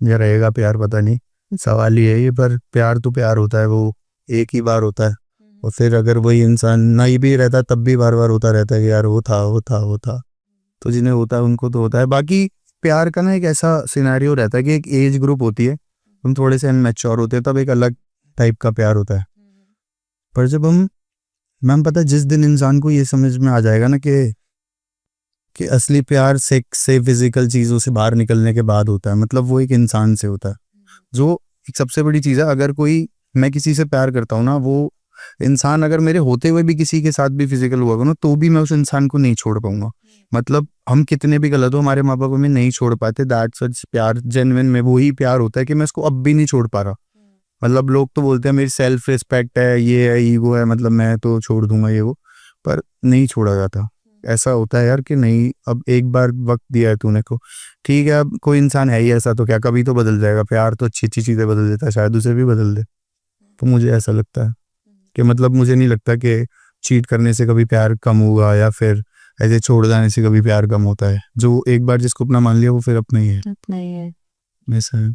या रहेगा प्यार, पता नहीं, सवाल ही है ये। पर प्यार तो प्यार होता है, वो एक ही बार होता है। और फिर अगर वही इंसान नहीं भी रहता तब भी बार बार होता रहता है कि यार वो था वो था वो था। तो जिन्हें होता है उनको तो होता है। बाकी प्यार का ना एक ऐसा सिनेरियो रहता है कि एक एज ग्रुप होती है, हम थोड़े से अनमेच्योर होते हैं, तब एक अलग टाइप का प्यार होता है। पर जब हम मैम पता है जिस दिन इंसान को ये समझ में आ जाएगा ना कि असली प्यार सेक्स से फिजिकल चीज़ों से बाहर निकलने के बाद होता है, मतलब वो एक इंसान से होता है। जो एक सबसे बड़ी चीज़ है, अगर कोई मैं किसी से प्यार करता हूँ ना, वो इंसान अगर मेरे होते हुए भी किसी के साथ भी फिजिकल हुआ ना, तो भी मैं उस इंसान को नहीं छोड़ पाऊंगा। मतलब हम कितने भी गलत हो, हमारे माँ बाप हमें नहीं छोड़ पाते। दैट सच प्यार जेन्युइन में वही प्यार होता है कि मैं इसको अब भी नहीं छोड़ पा रहा। मतलब लोग तो बोलते हैं मेरी सेल्फ रिस्पेक्ट है, ये है, ईगो है, मतलब मैं तो छोड़ दूंगा ये वो, पर नहीं छोड़ा जाता। ऐसा होता है यार कि नहीं, अब एक बार वक्त दिया है तूने को, ठीक है, अब कोई इंसान है ही ऐसा, तो क्या कभी तो बदल जाएगा। प्यार तो अच्छी अच्छी चीज़ें बदल देता है, शायद उसे भी बदल दे। तो मुझे ऐसा लगता है कि मतलब मुझे नहीं लगता कि चीट करने से कभी प्यार कम होगा, या फिर ऐसे छोड़ जाने से कभी प्यार कम होता है। जो एक बार जिसको अपना मान लिया वो फिर अपना ही है, नहीं है। ऐसा है।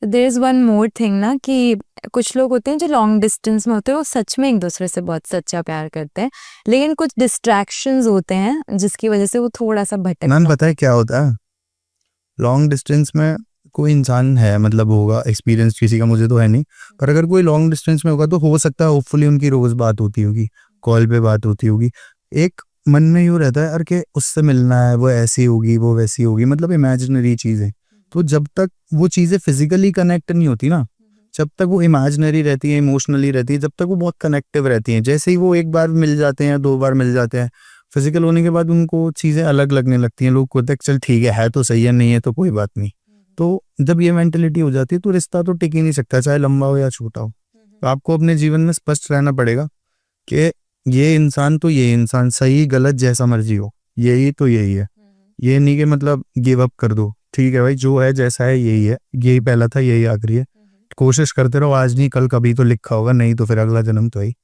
There is one more thing ना कि कुछ लोग होते हैं जो लॉन्ग डिस्टेंस में होते हैं, वो सच में एक दूसरे से बहुत सच्चा प्यार करते हैं, लेकिन कुछ डिस्ट्रैक्शंस होते हैं जिसकी वजह से वो थोड़ा सा मैम भटकना। पता है क्या होता है, लॉन्ग डिस्टेंस में कोई इंसान है, मतलब होगा एक्सपीरियंस किसी का, मुझे तो है नहीं, पर अगर कोई लॉन्ग डिस्टेंस में होगा तो हो सकता है होपफुली उनकी रोज बात होती होगी, कॉल पे बात होती होगी। एक मन में यूँ रहता है यार कि उससे मिलना है, वो ऐसी होगी वो वैसी होगी, मतलब इमेजिनरी चीज़ें। तो जब तक वो चीज़ें फिजिकली कनेक्ट नहीं होती ना, जब तक वो इमेजिनरी रहती है, इमोशनली रहती है, जब तक वो बहुत कनेक्टिव रहती हैं। जैसे ही वो एक बार मिल जाते हैं, दो बार मिल जाते हैं, फिजिकल होने के बाद उनको चीज़ें अलग लगने लगती हैं। लोग कहते हैं चल ठीक है तो सही है, नहीं है तो कोई बात नहीं। तो जब ये मेंटेलिटी हो जाती है तो रिश्ता तो टिक ही नहीं सकता, चाहे लंबा हो या छोटा हो। तो आपको अपने जीवन में स्पष्ट रहना पड़ेगा कि ये इंसान तो ये इंसान, सही गलत जैसा मर्जी हो, यही तो यही है। ये नहीं कि मतलब गिव अप कर दो, ठीक है भाई जो है जैसा है यही है, यही पहला था यही आखिरी है। कोशिश करते रहो, आज नहीं कल कभी तो लिखा होगा, नहीं तो फिर अगला जन्म तो ही।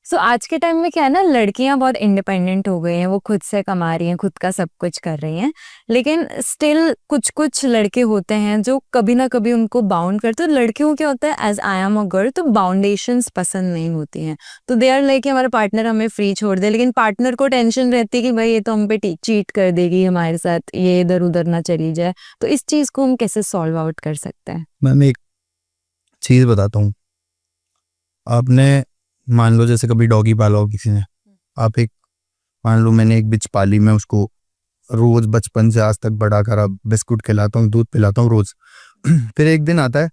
सो आज के टाइम में क्या है ना, लड़कियां बहुत इंडिपेंडेंट हो गई हैं, वो खुद से कमा रही हैं, खुद का सब कुछ कर रही हैं, लेकिन स्टिल कुछ कुछ लड़के होते हैं जो कभी ना कभी उनको बाउंड करते हैं। तो लड़कियों क्या होता है, as I am a girl, तो बाउंडेशंस पसंद नहीं होती हैं, तो दे आर लाइक हमारा पार्टनर हमें फ्री छोड़ दे, लेकिन पार्टनर को टेंशन रहती है कि भाई ये तो हम पे चीट कर देगी हमारे साथ, ये इधर उधर ना चली जाए। तो इस चीज को हम कैसे सॉल्व आउट कर सकते हैं? मैं एक चीज़ बताता हूँ। आपने मान लो जैसे कभी डॉगी पाला हो किसी ने, आप एक मान लो मैंने एक बिच पाली, मैं उसको रोज बचपन से आज तक बड़ा करा, बिस्कुट खिलाता हूँ, दूध पिलाता हूँ रोज। फिर एक दिन आता है,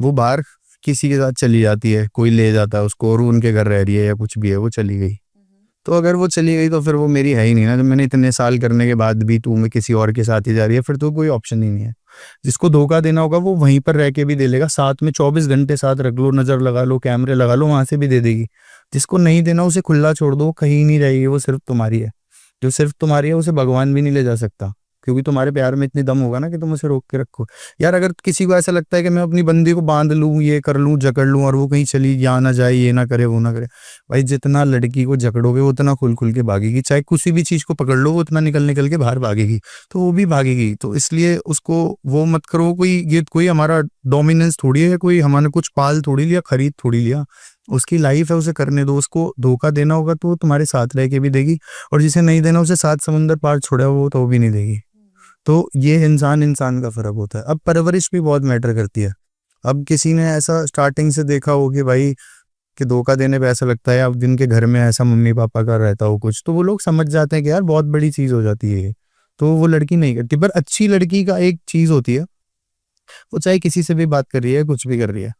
वो बाहर किसी के साथ चली जाती है, कोई ले जाता है उसको और वो उनके घर रह रही है या कुछ भी है, वो चली गई। तो अगर वो चली गई तो फिर वो मेरी है ही नहीं ना। जब मैंने इतने साल करने के बाद भी तू में किसी और के साथ ही जा रही है, फिर तो कोई ऑप्शन ही नहीं है। जिसको धोखा देना होगा वो वहीं पर रह के भी दे लेगा, साथ में 24 घंटे साथ रख लो, नजर लगा लो, कैमरे लगा लो, वहां से भी दे देगी। जिसको नहीं देना उसे खुला छोड़ दो, कहीं नहीं रहेगी, वो सिर्फ तुम्हारी है। जो सिर्फ तुम्हारी है उसे भगवान भी नहीं ले जा सकता, क्योंकि तुम्हारे प्यार में इतनी दम होगा ना कि तुम उसे रोक के रखो। यार अगर किसी को ऐसा लगता है कि मैं अपनी बंदी को बांध लूं, ये कर लूं, जकड़ लूं और वो कहीं चली या ना जाए, ये ना करे वो ना करे, भाई जितना लड़की को जकड़ोगे वो उतना खुल खुल के भागेगी। चाहे किसी भी चीज को पकड़ लो वो उतना निकल निकल के बाहर भागेगी, तो वो भी भागेगी। तो इसलिए उसको वो मत करो। कोई ये कोई हमारा डोमिनेंस थोड़ी है, कोई हमारे कुछ पाल थोड़ी लिया, खरीद थोड़ी लिया। उसकी लाइफ है, उसे करने दो। उसको धोखा देना होगा तो वो तुम्हारे साथ रह के भी देगी, और जिसे नहीं देना उसे 7 समुंदर पार छोड़ा वो तो वो भी नहीं देगी। तो ये इंसान इंसान का फर्क होता है। अब परवरिश भी बहुत मैटर करती है। अब किसी ने ऐसा स्टार्टिंग से देखा हो कि भाई कि धोखा देने पे ऐसा लगता है, अब जिनके घर में ऐसा मम्मी पापा का रहता हो कुछ, तो वो लोग समझ जाते हैं कि यार बहुत बड़ी चीज हो जाती है ये, तो वो लड़की नहीं करती। पर अच्छी लड़की का एक चीज होती है, वो चाहे किसी से भी बात कर रही है, कुछ भी कर रही है,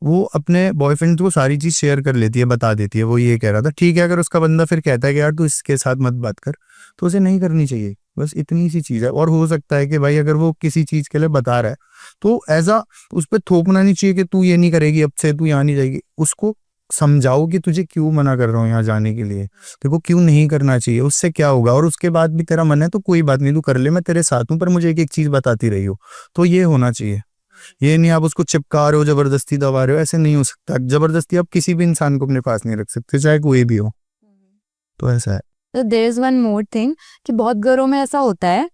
वो अपने बॉयफ्रेंड को सारी चीज शेयर कर लेती है, बता देती है वो ये कह रहा था। ठीक है, अगर उसका बंदा फिर कहता है कि यार तू इसके साथ मत बात कर, तो उसे नहीं करनी चाहिए। बस इतनी सी चीज है। और हो सकता है कि भाई अगर वो किसी चीज के लिए बता रहा है तो ऐसा उस पर थोपना नहीं चाहिए कि तू ये नहीं करेगी, अब से तू यहाँ नहीं जाएगी। उसको समझाओ कि तुझे क्यों मना कर रहा हूँ यहाँ जाने के लिए, देखो क्यों नहीं करना चाहिए, उससे क्या होगा। और उसके बाद भी तेरा मन है तो कोई बात नहीं, तू कर ले, मैं तेरे साथ हूँ, पर मुझे एक एक चीज बताती रही हो। तो ये होना चाहिए। ये नहीं आप उसको चिपका रहे हो, जबरदस्ती दबा रहे हो, ऐसे नहीं हो सकता। जबरदस्ती आप किसी भी इंसान को अपने पास नहीं रख सकते, चाहे कोई भी हो। तो ऐसा है। तो there is one more thing कि बहुत घरों में ऐसा होता है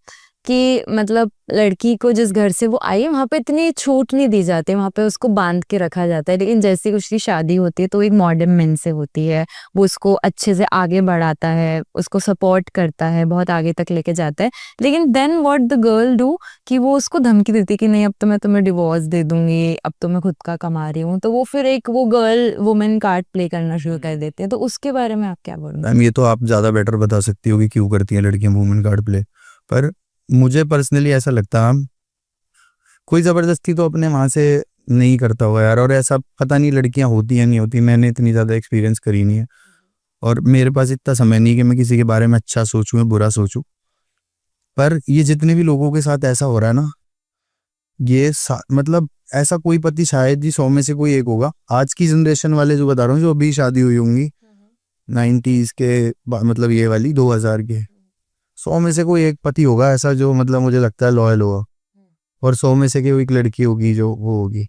कि मतलब लड़की को जिस घर से वो आई है वहाँ पे इतनी छूट नहीं दी जाती, वहाँ पे उसको बांध के रखा जाता है। लेकिन जैसे ही उसकी शादी होती है तो एक मॉडर्न मेन से होती है, वो उसको अच्छे से आगे बढ़ाता है, उसको सपोर्ट करता है, बहुत आगे तक लेके जाता है। लेकिन then what the girl do कि वो उसको धमकी देती है कि नहीं अब तो मैं तुम्हें डिवोर्स दे दूंगी, अब तो मैं खुद का कमा रही हूँ। तो वो फिर एक वो गर्ल वुमेन कार्ड प्ले करना शुरू कर देते हैं। तो उसके बारे में आप क्या बोलोगे? मैम ये तो आप ज्यादा बेटर बता सकती हो कि क्यों करती हैं लड़कियां वुमेन कार्ड प्ले। पर मुझे पर्सनली ऐसा लगता है कोई जबरदस्ती तो अपने वहां से नहीं करता होगा यार। और ऐसा पता नहीं लड़कियां होती या नहीं होती, मैंने इतनी ज्यादा एक्सपीरियंस करी नहीं है, और मेरे पास इतना समय नहीं कि मैं किसी के बारे में अच्छा सोचूं या बुरा सोचूं। पर ये जितने भी लोगों के साथ ऐसा हो रहा है ना, ये मतलब ऐसा कोई पति शायद ही 100 में से कोई एक होगा। आज की जनरेशन वाले जो बता रहा हूँ, जो अभी शादी हुई होंगी 90s के मतलब ये वाली 2000 के, 100 में से कोई एक पति होगा ऐसा जो मतलब मुझे लगता है लॉयल होगा। और 100 में से कोई एक लड़की होगी जो वो होगी।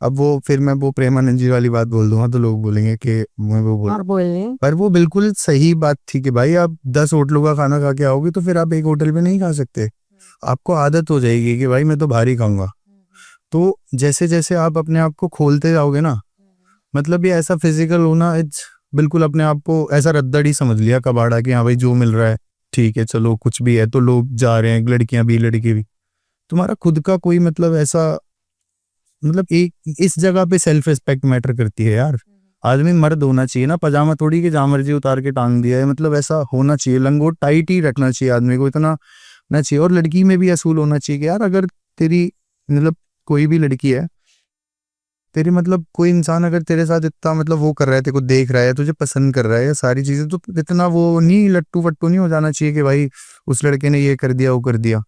अब वो फिर मैं वो प्रेमानंद जी वाली बात बोल दूंगा तो लोग बोलेंगे कि मैं वो बोल, पर वो बिल्कुल सही बात थी कि भाई आप 10 होटलों का खाना खा के आओगे तो फिर आप एक होटल पे नहीं खा सकते। आपको आदत हो जाएगी कि भाई मैं तो बाहर ही खाऊंगा। तो जैसे जैसे आप अपने आप को खोलते जाओगे ना, मतलब ये ऐसा फिजिकल होना, इट्स बिल्कुल अपने आप को ऐसा रद्दड़ ही समझ लिया, कबाड़ा, कि हाँ भाई जो मिल रहा है ठीक है, चलो कुछ भी है तो लोग जा रहे हैं, लड़कियां भी लड़के भी। तुम्हारा खुद का कोई मतलब ऐसा मतलब एक इस जगह पे सेल्फ रिस्पेक्ट मैटर करती है यार। आदमी मर्द होना चाहिए ना, पजामा थोड़ी कि जहाँ मर्जी उतार के टांग दिया है। मतलब ऐसा होना चाहिए, लंगोट टाइट ही रखना चाहिए आदमी को, इतना ना चाहिए। और लड़की में भी असूल होना चाहिए कि यार अगर तेरी मतलब कोई भी लड़की है तेरी, मतलब कोई इंसान अगर तेरे साथ इतना मतलब वो कर रहा है, तेरे को देख रहा है, तुझे पसंद कर रहा है, या सारी चीजें, तो इतना वो नहीं लट्टू फट्टू नहीं हो जाना चाहिए कि भाई उस लड़के ने ये कर दिया वो कर दिया।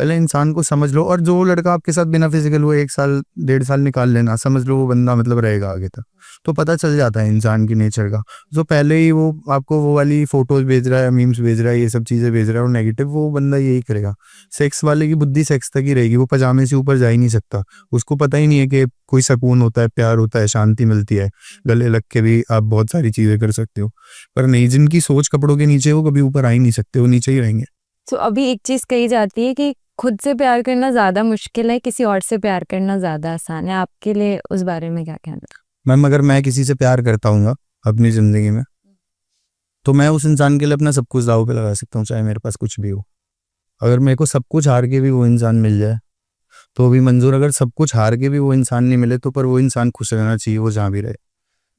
पहले इंसान को समझ लो, और जो लड़का आपके साथ बिना फिजिकल हुए 1 साल 1.5 साल निकाल लेना, समझ लो वो बंदा मतलब रहेगा आगे तक। तो पता चल जाता है इंसान की नेचर का। जो पहले ही वो आपको वो वाली फोटोज भेज रहा है, मीम्स भेज रहा है, ये सब चीज़ें भेज रहा है और नेगेटिव, वो बंदा यही करेगा। सेक्स वाले की बुद्धि सेक्स तक ही रहेगी, वो पजामे से ऊपर जा ही नहीं सकता। उसको पता ही नहीं है कि कोई सुकून होता है, प्यार होता है, शांति मिलती है, गले लग के भी आप बहुत सारी चीज़ें कर सकते हो। पर नहीं, जिनकी सोच कपड़ों के नीचे, वो कभी ऊपर आ ही नहीं सकते, वो नीचे ही रहेंगे। तो अभी एक चीज़ कही जाती है कि खुद से प्यार करना ज़्यादा मुश्किल है, किसी और से प्यार करना ज़्यादा आसान है। आपके लिए उस बारे में क्या कहना है? मैम, अगर मैं किसी से प्यार करता हूँ अपनी ज़िंदगी में, तो मैं उस इंसान के लिए अपना सब कुछ दांव पे लगा सकता हूँ, चाहे मेरे पास कुछ भी हो। अगर मेरे को सब कुछ हार के भी वो इंसान मिल जाए तो भी मंजूर। अगर सब कुछ हार के भी वो इंसान नहीं मिले तो पर वो इंसान खुश रहना चाहिए, वो जहाँ भी रहे।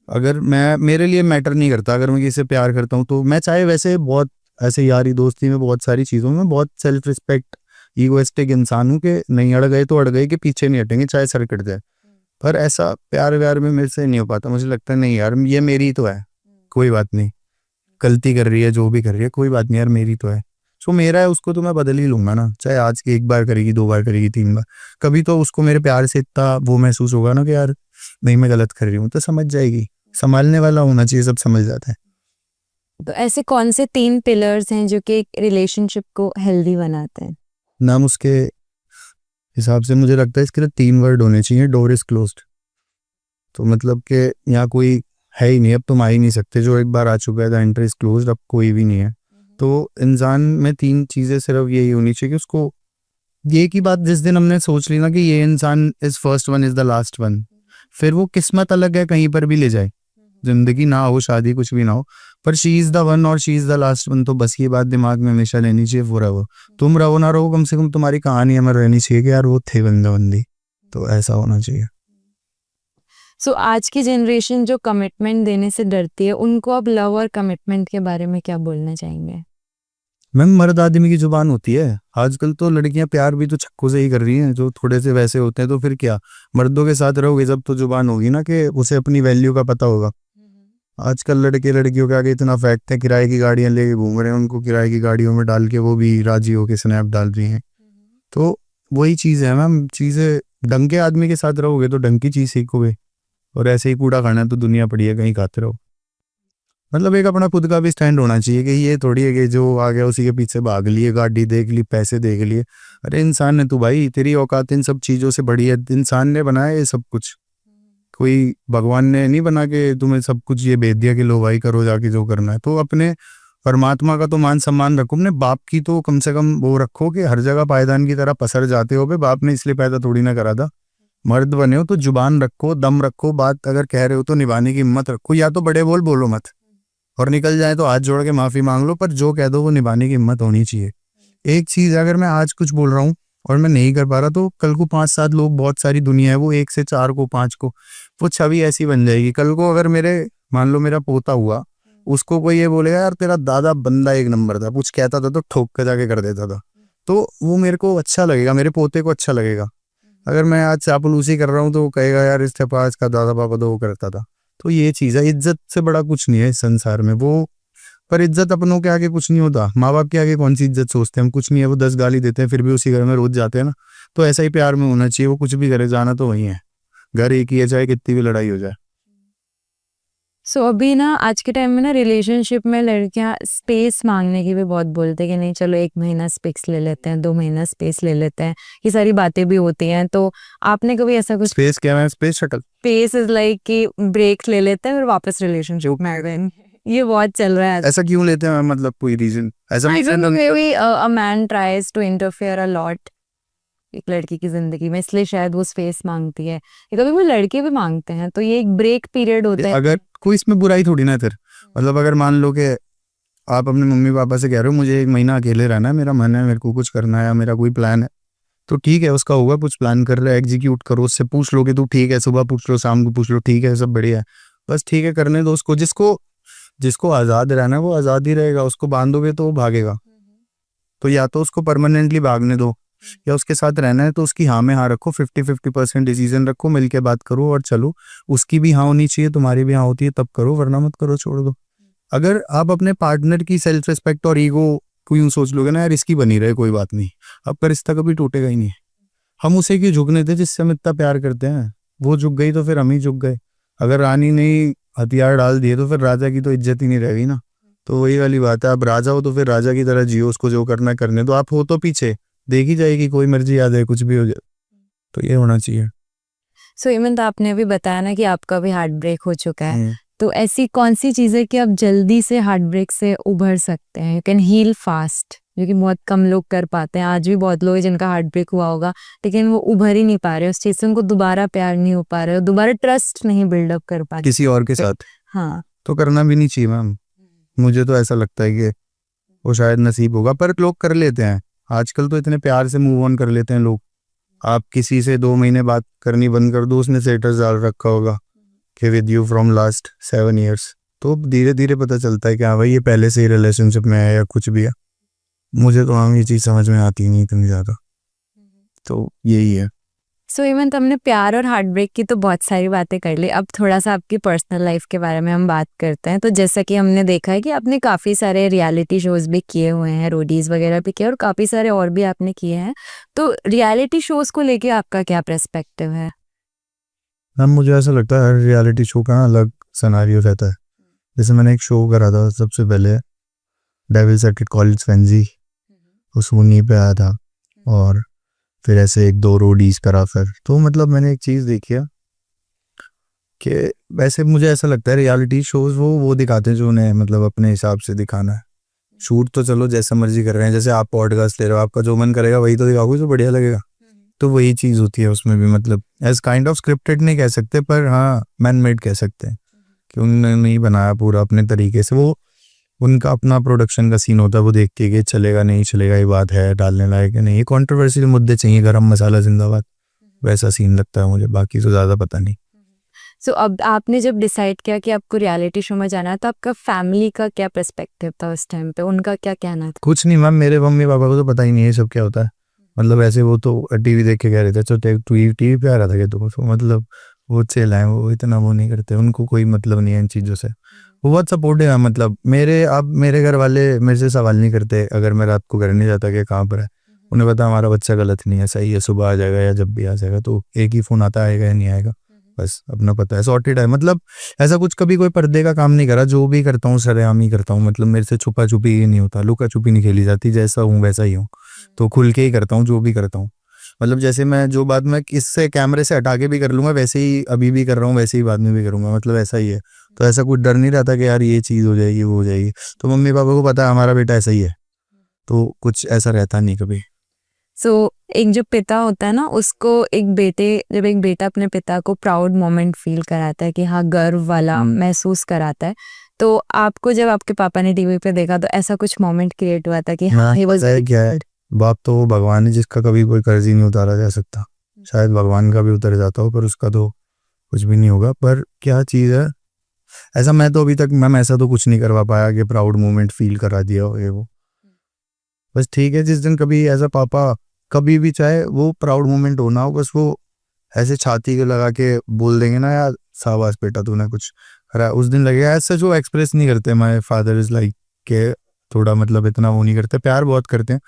अगर मैं, मेरे लिए मैटर नहीं करता अगर मैं किसी से प्यार करता हूँ, तो मैं चाहे वैसे बहुत ऐसे यारी दोस्ती में बहुत सारी चीज़ों में बहुत सेल्फ रिस्पेक्ट ईगोइस्टिक इंसान हूँ कि नहीं, अड़ गए तो अड़ गए, कि पीछे नहीं हटेंगे चाहे सर कट जाए। पर ऐसा प्यार व्यार में मेरे से नहीं हो पाता। मुझे लगता है नहीं यार, ये मेरी ही तो है, कोई बात नहीं, गलती कर रही है जो भी कर रही है, कोई बात नहीं यार, मेरी तो है। सो मेरा है, उसको तो मैं बदल ही लूंगा ना, चाहे आज की 1 बार करेगी, 2 बार करेगी, 3 बार, कभी तो उसको मेरे प्यार से इतना वो महसूस होगा ना कि यार नहीं, मैं गलत कर रही हूँ, तो समझ जाएगी। संभालने वाला होना चाहिए, सब समझ जाता है। तो ऐसे कौन से 3 पिलर्स हैं जो कि एक रिलेशनशिप को हेल्दी बनाते हैं? नाम उसके हिसाब से मुझे लगता है इसके लिए 3 वर्ड होने चाहिए। Door is closed. तो मतलब कि यहाँ कोई है ही नहीं, अब तुम आ ही नहीं सकते। जो एक बार आ चुका है, द एंट्री इज क्लोज्ड, अब कोई भी नहीं है। तो इंसान में 3 चीज़ें सिर्फ यही होनी चाहिए कि उसको ये की बात जिस दिन हमने सोच ली ना कि ये इंसान is first one, is the last one, फिर वो किस्मत अलग है, कहीं पर भी ले जाए, जिंदगी ना हो, शादी कुछ भी ना हो, पर शी इज द वन और she is the last one. तो बस ये बात दिमाग में हमेशा रहनी चाहिए, वो रहो, तुम रहो ना रहो, कम से कम तुम्हारी कहानी हमें रहनी चाहिए कि यार वो थे बंदा बंदी। तो ऐसा होना चाहिए। सो आज की जनरेशन जो कमिटमेंट देने से डरती है, उनको अब लव और कमिटमेंट के बारे में क्या बोलना चाहेंगे? मैम, मर्द आदमी की जुबान होती है। आजकल तो लड़कियां प्यार भी तो छक्कों से ही कर रही हैं, जो थोड़े से वैसे होते हैं। तो फिर क्या, मर्दों के साथ रहोगे जब तो जुबान होगी ना कि उसे अपनी वैल्यू का पता होगा। आजकल लड़के लड़कियों के आगे इतना फैक्ट है, किराए की गाड़ियां लेके घूम रहे हैं, उनको किराए की गाड़ियों में डाल के वो भी राजी होके स्नैप डाल रही हैं। तो वही चीज़ है मैम, चीज़ें ढंग के आदमी के साथ रहोगे तो ढंग की चीज़ सीखोगे, और ऐसे ही कूड़ा खाना है तो दुनिया पड़ी है, कहीं खाते रहो। मतलब एक अपना खुद का भी स्टैंड होना चाहिए कि ये थोड़ी है कि जो आ गया उसी के पीछे भाग लिए, गाड़ी देख ली, पैसे देख लिए। अरे इंसान है तू भाई, तेरी औकात इन सब चीज़ों से बड़ी है। इंसान ने बनाया ये सब कुछ, कोई भगवान ने नहीं बना के तुम्हें सब कुछ ये भेज दिया कि लो भाई करो जाके जो करना है। तो अपने परमात्मा का तो मान सम्मान रखो, अपने बाप की तो कम से कम वो रखो कि हर जगह पायदान की तरह पसर जाते हो। बाप ने इसलिए पैदा थोड़ी ना करा था। मर्द बने हो तो जुबान रखो, दम रखो, बात अगर कह रहे हो तो निभाने की हिम्मत रखो। या तो बड़े बोल बोलो मत, और निकल जाए तो हाथ जोड़ के माफी मांग लो, पर जो कह दो वो निभाने की हिम्मत होनी चाहिए। एक चीज, अगर मैं आज कुछ बोल रहा हूँ और मैं नहीं कर पा रहा, तो कल को 5-7 लोग, बहुत सारी दुनिया है, वो 1 से 4 को 5 को, वो छवि ऐसी बन जाएगी। कल को अगर मेरे, मान लो मेरा पोता हुआ, उसको कोई ये बोलेगा यार तेरा दादा बंदा एक नंबर था, कुछ कहता था तो ठोक के जाके कर देता था, तो वो मेरे को अच्छा लगेगा, मेरे पोते को अच्छा लगेगा। अगर मैं आज चापलूसी कर रहा हूँ तो वो कहेगा यार इसके पास का दादा पापा तो वो करता था। तो ये चीज़ है, इज्जत से बड़ा कुछ नहीं है इस संसार में वो। पर इज्जत अपनों के आगे कुछ नहीं होता। माँ बाप के आगे कौन सी इज्जत सोचते हैं हम, कुछ नहीं है। वो 10 गाली देते हैं फिर भी उसी घर में रोज जाते हैं ना। तो ऐसा ही प्यार में होना चाहिए, वो कुछ भी करे, जाना तो वही है, घर एक ही है, चाहे कितनी भी लड़ाई हो जाए। सो अभी ना आज के टाइम में ना रिलेशनशिप में लड़कियां स्पेस मांगने की भी बहुत बोलते हैं कि नहीं चलो 1 महीना स्पेस ले लेते हैं, 2 महीना स्पेस ले लेते हैं, ये सारी बातें भी होती हैं। तो आपने कभी ऐसा कुछ? स्पेस क्या है? Space shuttle. Space is like कि ब्रेक ले लेते हैं और वापस रिलेशनशिप में आ गए, ये बहुत चल रहा है। ऐसा क्यों लेते हैं मतलब कोई रीजन ऐसा? I don't know, maybe a man tries to interfere a lot एक लड़की की जिंदगी में, इसलिए शायद वो स्पेस मांगती है। ये कभी कोई लड़के भी मांगते हैं, तो ये एक ब्रेक पीरियड होता है। अगर कोई इसमें बुराई थोड़ी ना है फिर। मतलब अगर मान लो कि आप अपने मम्मी पापा से कह रहे हो मुझे 1 महीना अकेले रहना है, मेरा मन है, मेरे को कुछ करना है, या मेरा कोई प्लान है, तो ठीक है, उसका होगा, कुछ प्लान कर रहा है, एग्जीक्यूट करो। उससे पूछ लो कि तू ठीक है, सुबह पूछ लो, शाम को पूछ लो, ठीक है, सब बढ़िया है, बस ठीक है, करने दो उसको। जिसको जिसको आज़ाद रहना है वो आज़ाद ही रहेगा। उसको बांधोगे तो वो भागेगा। तो या तो उसको परमानेंटली भागने दो, या उसके साथ रहना है तो उसकी हाँ में हाँ रखो, 50-50% डिसीजन रखो, मिलके बात करो और चलो। उसकी भी हाँ होनी चाहिए, तुम्हारी भी हाँ होती है तब करो, वरना मत करो, छोड़ दो। अगर आप अपने पार्टनर की सेल्फ रिस्पेक्ट और ईगो कोई यूँ सोच लोगे ना यार इसकी बनी रहे कोई बात नहीं, आपका रिश्ता कभी टूटेगा ही नहीं। हम उसे क्यों झुकने थे जिससे हम इतना प्यार करते हैं, वो झुक गई तो फिर हम ही झुक गए। अगर रानी ने ही हथियार डाल दिए तो फिर राजा की तो इज्जत ही नहीं रहेगी ना। तो वही वाली बात है, आप राजा हो तो फिर राजा की तरह जियो, उसको जो करना है करने दो, आप हो तो पीछे देखी जाएगी, कोई मर्जी याद है कुछ भी हो जाए। तो ये होना चाहिए। सो हेमंत, आपने अभी बताया ना कि आपका भी हार्ट ब्रेक हो चुका है, हम्म। तो ऐसी कौन सी चीज़ है कि आप जल्दी से हार्ट ब्रेक से उभर सकते हैं, यू कैन हील फास्ट, जो कि बहुत कम लोग कर पाते हैं। आज भी बहुत लोग हैं जिनका हार्ट ब्रेक हुआ होगा लेकिन वो उभर ही नहीं पा रहे, उस चीज़ से उनको दोबारा प्यार नहीं हो पा रहे, दोबारा ट्रस्ट नहीं बिल्डअप कर पा रहे किसी और के साथ। हाँ। तो करना भी नहीं चाहिए मैम, मुझे तो ऐसा लगता है कि वो शायद नसीब होगा, पर लोग कर लेते हैं आजकल, तो इतने प्यार से मूव ऑन कर लेते हैं लोग। आप किसी से 2 महीने बात करनी बंद कर दो, उसने स्टेटस डाल रखा होगा कि with you from last 7 years, तो धीरे धीरे पता चलता है कि हाँ भाई ये पहले से ही रिलेशनशिप में है या कुछ भी है। मुझे तो हम ये चीज़ समझ में आती नहीं इतनी ज़्यादा, तो यही है। सो हेमंत, हमने प्यार और हार्ट ब्रेक की तो बहुत सारी बातें कर ली, अब थोड़ा सा आपकी पर्सनल लाइफ के बारे में हम बात करते हैं। तो जैसा कि हमने देखा है कि आपने काफ़ी सारे रियलिटी शोज़ भी किए हुए हैं, रोडीज़ वगैरह भी किए और काफ़ी सारे और भी आपने किए हैं, तो रियलिटी शोज़ को लेके आपका क्या पर्सपेक्टिव है? मैम मुझे ऐसा लगता है हर रियलिटी शो का ना अलग सिनेरियो रहता है। जैसे मैंने एक शो करा था सबसे पहले, डेविल्स एट कॉलेज फैंजी, उस मुन्नी पे आया था, और फिर ऐसे 1-2 रोडीज करा फिर। तो मतलब मैंने एक चीज़ देखी है कि वैसे मुझे ऐसा लगता है रियलिटी शोज वो दिखाते हैं जो उन्हें मतलब अपने हिसाब से दिखाना है। शूट तो चलो जैसा मर्जी कर रहे हैं, जैसे आप पॉडकास्ट ले रहे हो, आपका जो मन करेगा वही तो दिखाओगे जो बढ़िया लगेगा। तो वही चीज़ होती है उसमें भी, मतलब एज काइंड ऑफ स्क्रिप्टेड नहीं कह सकते पर हाँ मैन मेड कह सकते हैं कि उन्होंने नहीं बनाया पूरा अपने तरीके से। वो उनका अपना प्रोडक्शन का सीन होता है, वो देखते हैं कि चलेगा नहीं चलेगा, ये बात है डालने लायक है नहीं, ये कॉन्ट्रोवर्शियल मुद्दे चाहिए, गरम मसाला जिंदाबाद, वैसा सीन लगता है मुझे, बाकी तो ज़्यादा पता नहीं। सो अब आपने जब डिसाइड किया कि आपको रियलिटी शो में जाना है, तो आपका फैमिली का क्या पर्सपेक्टिव था उस टाइम पे, उनका क्या कहना था? कुछ नहीं मैम, मेरे मम्मी पापा को तो पता ही नहीं है सब क्या होता है। मतलब ऐसे वो तो टीवी देख के कह रहे थे चलो टीवी पे आ रहा था क्या तुम, तो मतलब वो चिल है, वो इतना वो नहीं करते, उनको कोई मतलब नहीं है इन चीज़ों से, वो बहुत सपोर्टिव है। मतलब मेरे घर वाले मेरे से सवाल नहीं करते अगर मैं रात को घर नहीं जाता कि कहाँ पर है, उन्हें पता हमारा बच्चा गलत नहीं है, सही है, सुबह आ जाएगा या जब भी आ जाएगा, तो एक ही फ़ोन आता आएगा या नहीं आएगा, बस अपना पता है, सॉर्टेड है। मतलब ऐसा कुछ कभी कोई पर्दे का काम नहीं करा, जो भी करता हूँ सरेआम ही करता हूँ। मतलब मेरे से छुपा छुपी ही नहीं होता, लुका छुपी नहीं खेली जाती, जैसा हूँ वैसा ही हूँ, तो खुल के ही करता हूँ जो भी करता हूँ। मतलब जैसे मैं जो बात मैं इससे कैमरे से हटा के भी कर लूँगा वैसे ही अभी भी कर रहा हूँ, वैसे ही बाद में भी करूँगा, मतलब ऐसा ही है। तो ऐसा कुछ डर नहीं रहता कि यार ये चीज़ हो जाएगी वो हो जाएगी, तो मम्मी पापा को पता है हमारा बेटा ऐसा ही है, तो कुछ ऐसा रहता नहीं कभी। सो एक जो पिता होता है ना, उसको जब एक बेटा अपने पिता को प्राउड मोमेंट फील कराता है कि हाँ गर्व वाला महसूस कराता है, तो आपको जब आपके पापा ने टीवी पे देखा तो ऐसा कुछ मोमेंट क्रिएट हुआ था कि हाँ he was क्या है, बाप तो वो भगवान है जिसका कभी कोई कर्ज ही नहीं उतारा जा सकता, शायद भगवान का भी उतर जाता हो पर उसका तो कुछ भी नहीं होगा। पर क्या चीज़ है, ऐसा मैं तो अभी तक मैम ऐसा तो कुछ नहीं करवा पाया कि प्राउड मोमेंट फील करा दिया हो ये वो। बस ठीक है जिस दिन कभी ऐसा पापा कभी भी चाहे वो प्राउड मोमेंट होना हो, बस वो ऐसे छाती के लगा के बोल देंगे ना यार शाबाश बेटा तूने कुछ करा, उस दिन लगेगा। ऐसा जो एक्सप्रेस नहीं करते, माय फादर इज लाइक के थोड़ा मतलब इतना वो नहीं करते, प्यार बहुत करते हैं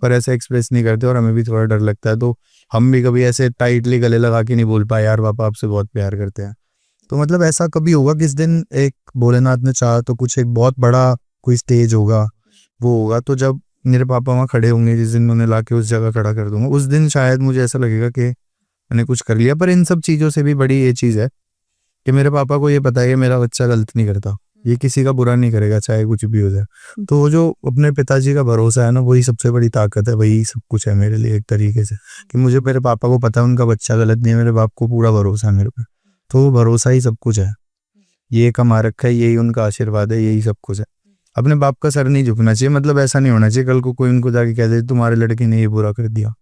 पर ऐसे एक्सप्रेस नहीं करते, और हमें भी थोड़ा डर लगता है, तो हम भी कभी ऐसे टाइटली गले लगा के नहीं बोल पाए यार पापा आपसे बहुत प्यार करते हैं। तो मतलब ऐसा कभी होगा किस दिन एक भोलेनाथ ने चाहा तो कुछ एक बहुत बड़ा कोई स्टेज होगा, वो होगा, तो जब मेरे पापा वहाँ खड़े होंगे, जिस दिन उन्हें ला के उस जगह खड़ा कर दूंगा, उस दिन शायद मुझे ऐसा लगेगा कि मैंने कुछ कर लिया। पर इन सब चीज़ों से भी बड़ी ये चीज़ है कि मेरे पापा को ये पता है कि मेरा बच्चा गलत नहीं करता, ये किसी का बुरा नहीं करेगा चाहे कुछ भी हो जाए। तो वो जो अपने पिताजी का भरोसा है ना, वही सबसे बड़ी ताकत है, वही सब कुछ है मेरे लिए एक तरीके से, कि मुझे मेरे पापा को पता है उनका बच्चा गलत नहीं है, मेरे बाप को पूरा भरोसा है मेरे पे, तो वो भरोसा ही सब कुछ है, ये कमा रखा है, यही उनका आशीर्वाद है, यही सब कुछ है। अपने बाप का सर नहीं झुकना चाहिए, मतलब ऐसा नहीं होना चाहिए कल को कोई उनको जाके कह दे तुम्हारे लड़के ने ये बुरा कर दिया।